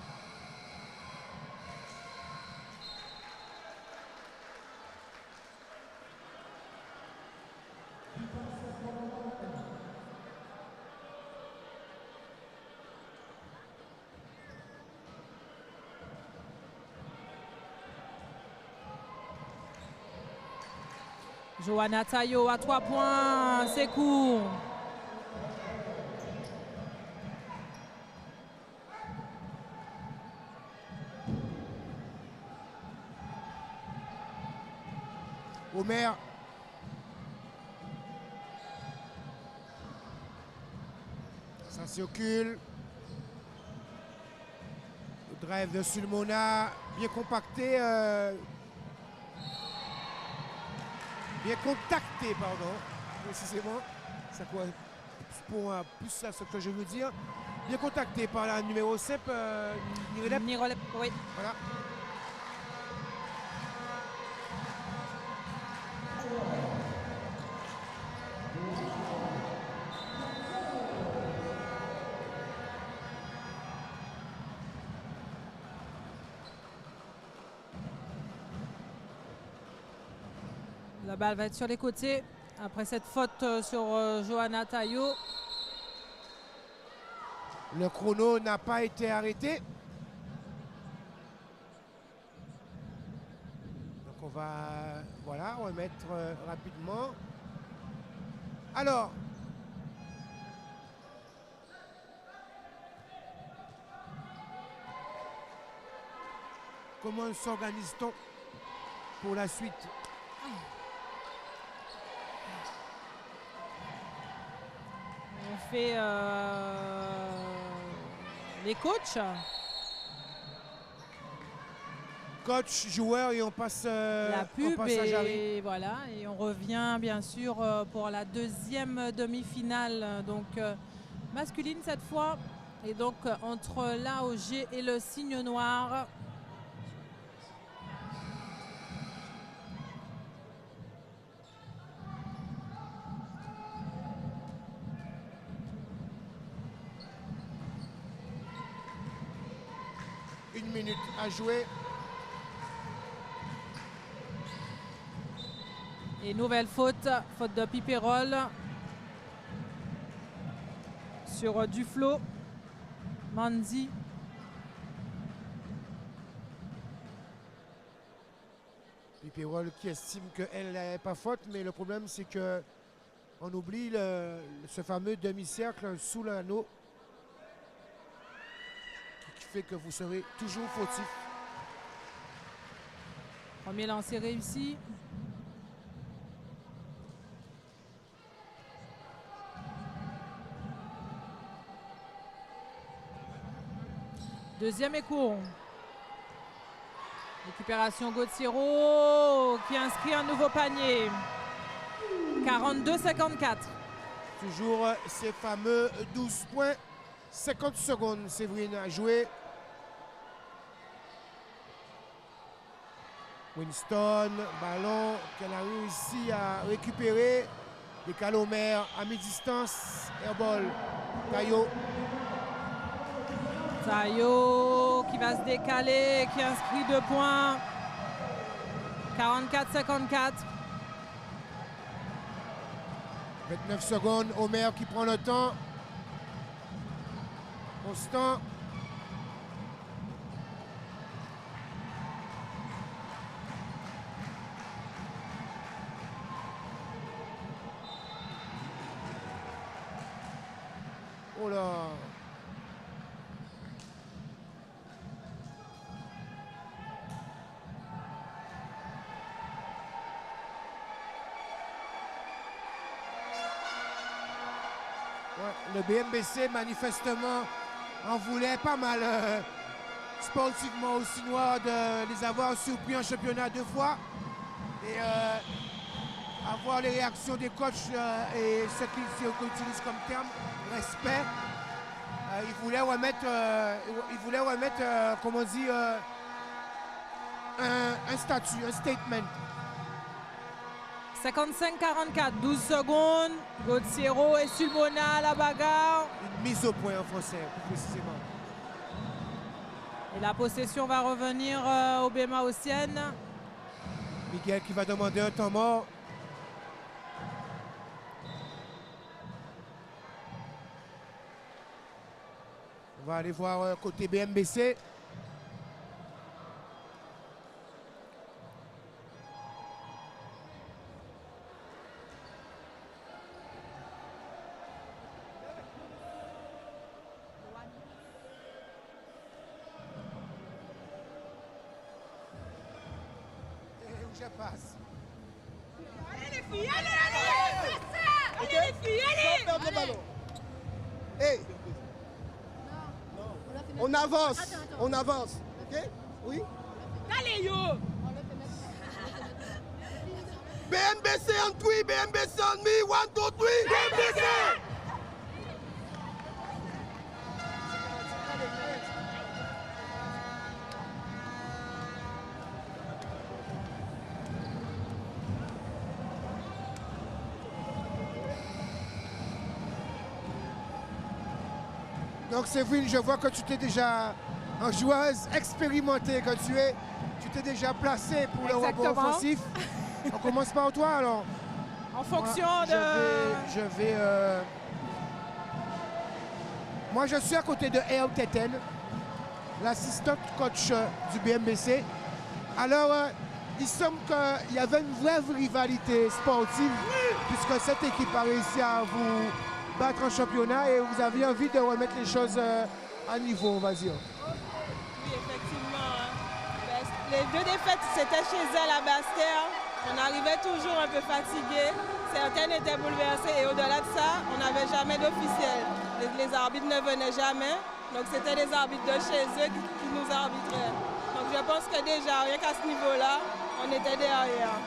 Johanna Taillot à 3 points, c'est court. Omer. Ça circule. Le drive de Sulmona, bien compacté. Bien contacté, pardon, précisément. C'est quoi pour plus ça, ce que je veux dire. Bien contacté par la numéro 7, Nirolep, oui. Voilà. La balle va être sur les côtés après cette faute sur Johanna Taillot. Le chrono n'a pas été arrêté. Donc on va remettre rapidement. Alors, comment s'organise-t-on pour la suite? On fait les coachs. Coach, joueur, et on passe la pub on passe à Jarry. Et voilà, et on revient bien sûr pour la deuxième demi-finale, donc masculine cette fois, et donc entre l'AOG et le Signe Noir. Une minute à jouer. Et nouvelle faute de Piperol sur Duflo, Manzi. Piperol qui estime qu'elle n'avait pas faute, mais le problème c'est que on oublie ce fameux demi-cercle sous l'anneau qui fait que vous serez toujours fautif. Premier lancer réussi. Deuxième et court. Récupération Gauthiero qui inscrit un nouveau panier. 42-54. Toujours ces fameux 12 points. 50 secondes, Séverine a joué. Winston, ballon qu'elle a réussi à récupérer. Des Calomères à mi-distance. Airball. Tayo. Tayo qui va se décaler, qui inscrit 2 points. 44-54. 29 secondes. Omer qui prend le temps. Constant. Oh là. Ouais, le BMBC manifestement en voulait pas mal sportivement aux Chinois de les avoir surpris en championnat 2 fois et avoir les réactions des coachs et ce qu'ils utilisent comme terme, respect. Ils voulaient remettre, comment on dit, un statut, un statement. 55-44, 12 secondes. Gauthiero et Sulbona à la bagarre. Une mise au point en français, plus précisément. Et la possession va revenir au BMA Haussienne. Miguel qui va demander un temps mort. On va aller voir côté BMBC. Je passe. Allez les filles, allez! Allez les filles, allez! Sans perdre le ballon. Hey. On avance, on avance. Ok? Oui? Allez yo! BMBC on 3, BMBC on me, 1, 2, 3, BMBC! Donc Séverine, je vois que tu t'es déjà en joueuse expérimentée que tu t'es déjà placée pour le rebond offensif. On commence par toi alors. En fonction Moi je suis à côté de El Teten, l'assistant coach du BMBC. Alors il semble qu'il y avait une vraie rivalité sportive puisque cette équipe a réussi à vous battre en championnat et vous aviez envie de remettre les choses à niveau, on va dire. Oui, effectivement. Les 2 défaites, c'était chez elle à Basse-Terre. On arrivait toujours un peu fatigués. Certaines étaient bouleversées et au-delà de ça, on n'avait jamais d'officiel. Les arbitres ne venaient jamais. Donc c'était les arbitres de chez eux qui nous arbitraient. Donc je pense que déjà, rien qu'à ce niveau-là, on était derrière.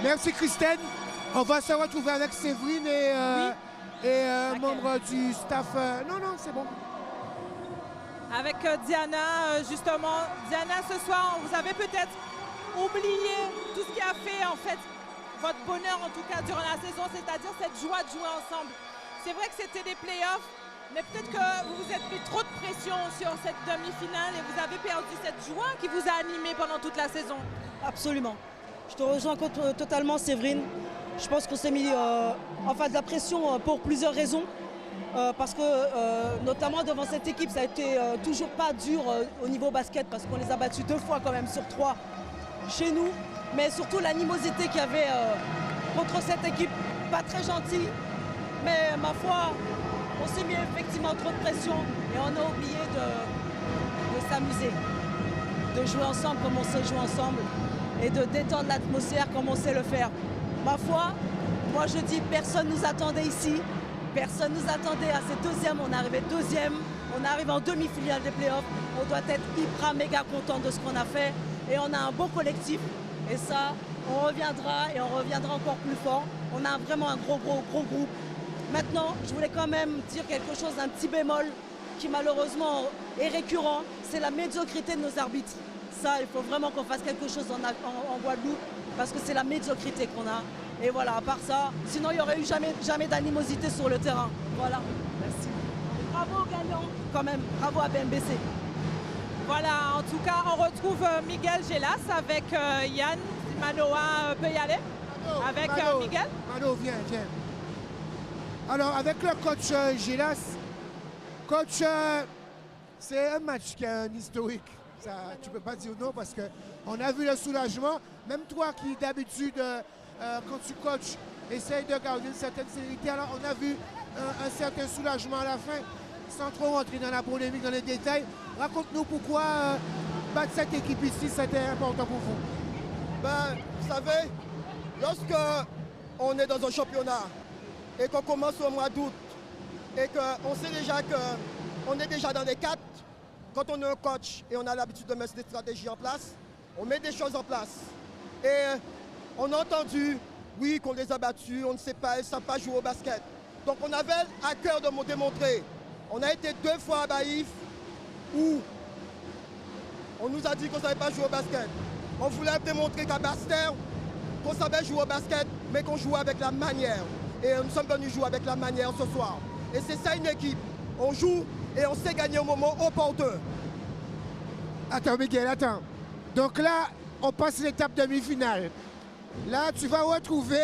Merci Christine. On va se retrouver avec Séverine et membre du staff. Non, c'est bon. avec Diana, justement. Diana, ce soir, vous avez peut-être oublié tout ce qui a fait, en fait, votre bonheur, en tout cas, durant la saison, c'est-à-dire cette joie de jouer ensemble. C'est vrai que c'était des playoffs, mais peut-être que vous vous êtes mis trop de pression sur cette demi-finale et vous avez perdu cette joie qui vous a animé pendant toute la saison. Absolument. Je te rejoins totalement, Séverine. Je pense qu'on s'est mis de la pression pour plusieurs raisons. Parce que, notamment devant cette équipe, ça a été toujours pas dur au niveau basket parce qu'on les a battus 2 fois quand même sur 3 chez nous. Mais surtout l'animosité qu'il y avait contre cette équipe, pas très gentille. Mais ma foi, on s'est mis effectivement trop de pression et on a oublié de s'amuser, de jouer ensemble comme on sait jouer ensemble et de détendre l'atmosphère comme on sait le faire. Ma foi, moi je dis personne ne nous attendait ici, personne ne nous attendait à cette deuxième, on est arrivé deuxième, on arrive en demi-finale des playoffs, on doit être hyper méga content de ce qu'on a fait et on a un beau collectif Et ça, on reviendra et on reviendra encore plus fort. On a vraiment un gros groupe. Maintenant, je voulais quand même dire quelque chose d'un petit bémol qui malheureusement est récurrent, c'est la médiocrité de nos arbitres. Ça, il faut vraiment qu'on fasse quelque chose en Guadeloupe parce que c'est la médiocrité qu'on a. Et voilà, à part ça, sinon il n'y aurait eu jamais d'animosité sur le terrain. Voilà, merci. Bravo aux gagnants quand même, bravo à BMBC. Voilà, en tout cas, on retrouve Miguel Gélas avec Yann. Manoa peut y aller avec Miguel. Mano, viens. Alors, avec le coach Gélas, coach, c'est un match qui a un historique. Ça, tu ne peux pas dire non parce qu'on a vu le soulagement. Même toi qui d'habitude, quand tu coaches, essaye de garder une certaine sérénité. Alors, on a vu un certain soulagement à la fin. Sans trop rentrer dans la polémique, dans les détails, raconte-nous pourquoi battre cette équipe ici, c'était important pour vous. Ben, vous savez, lorsque on est dans un championnat et qu'on commence au mois d'août et qu'on sait déjà qu'on est déjà dans les 4, quand on est un coach et on a l'habitude de mettre des stratégies en place, on met des choses en place. Et on a entendu, oui, qu'on les a battus, on ne sait pas, elles ne savent pas jouer au basket. Donc on avait à cœur de démontrer. On a été 2 fois à Baïf où on nous a dit qu'on ne savait pas jouer au basket. On voulait démontrer qu'à Bastère, qu'on savait jouer au basket, mais qu'on jouait avec la manière. Et nous sommes venus jouer avec la manière ce soir. Et c'est ça une équipe. On joue et on sait gagner au moment opportun. Attends, Miguel, attends. Donc là, on passe l'étape demi-finale. Là, tu vas retrouver...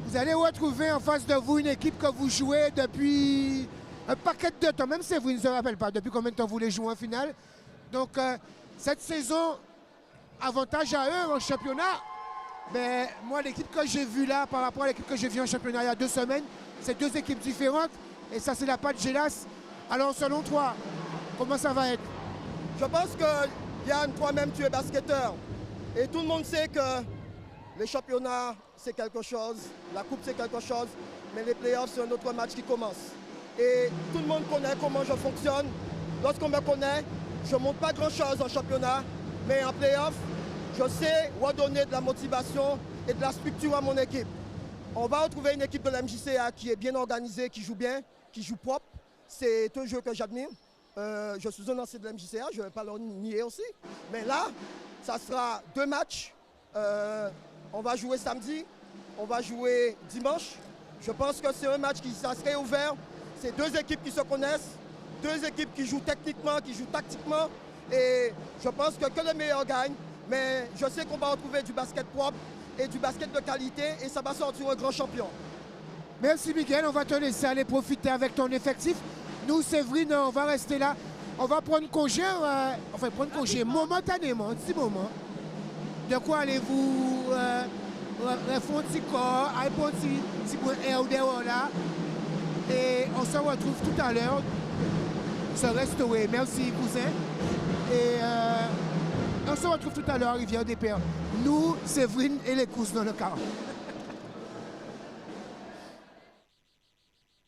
Vous allez retrouver en face de vous une équipe que vous jouez depuis un paquet de temps. Même si vous ne se rappelle pas depuis combien de temps vous voulez jouer en finale. Donc, cette saison, avantage à eux en championnat. Mais moi, l'équipe que j'ai vue là, par rapport à l'équipe que j'ai vue en championnat il y a 2 semaines, c'est 2 équipes différentes. Et ça, c'est la patte Gélas. Alors, selon toi, comment ça va être? Je pense que Yann, toi-même, tu es basketteur. Et tout le monde sait que les championnats, c'est quelque chose. La coupe, c'est quelque chose. Mais les playoffs, c'est un autre match qui commence. Et tout le monde connaît comment je fonctionne. Lorsqu'on me connaît, je ne monte pas grand-chose en championnat. Mais en playoff, je sais redonner de la motivation et de la structure à mon équipe. On va retrouver une équipe de la MJCA qui est bien organisée, qui joue bien, qui joue propre. C'est un jeu que j'admire. Je suis un ancien de la MJCA, je ne vais pas le nier aussi. Mais là, ça sera 2 matchs. On va jouer samedi, on va jouer dimanche. Je pense que c'est un match qui serait ouvert. C'est 2 équipes qui se connaissent, 2 équipes qui jouent techniquement, qui jouent tactiquement. Et je pense que le meilleur gagne. Mais je sais qu'on va retrouver du basket propre et du basket de qualité et ça va sortir un grand champion. Merci Miguel, on va te laisser aller profiter avec ton effectif. Nous, Séverine, on va rester là. On va prendre congé, momentanément, un petit moment. De quoi allez-vous faire un petit corps, un petit peu air dehors là. Et on se retrouve tout à l'heure. Se restaurer. Merci, cousin. Et on se retrouve tout à l'heure à Rivière des Pères. Nous, Séverine et les cousins dans le car.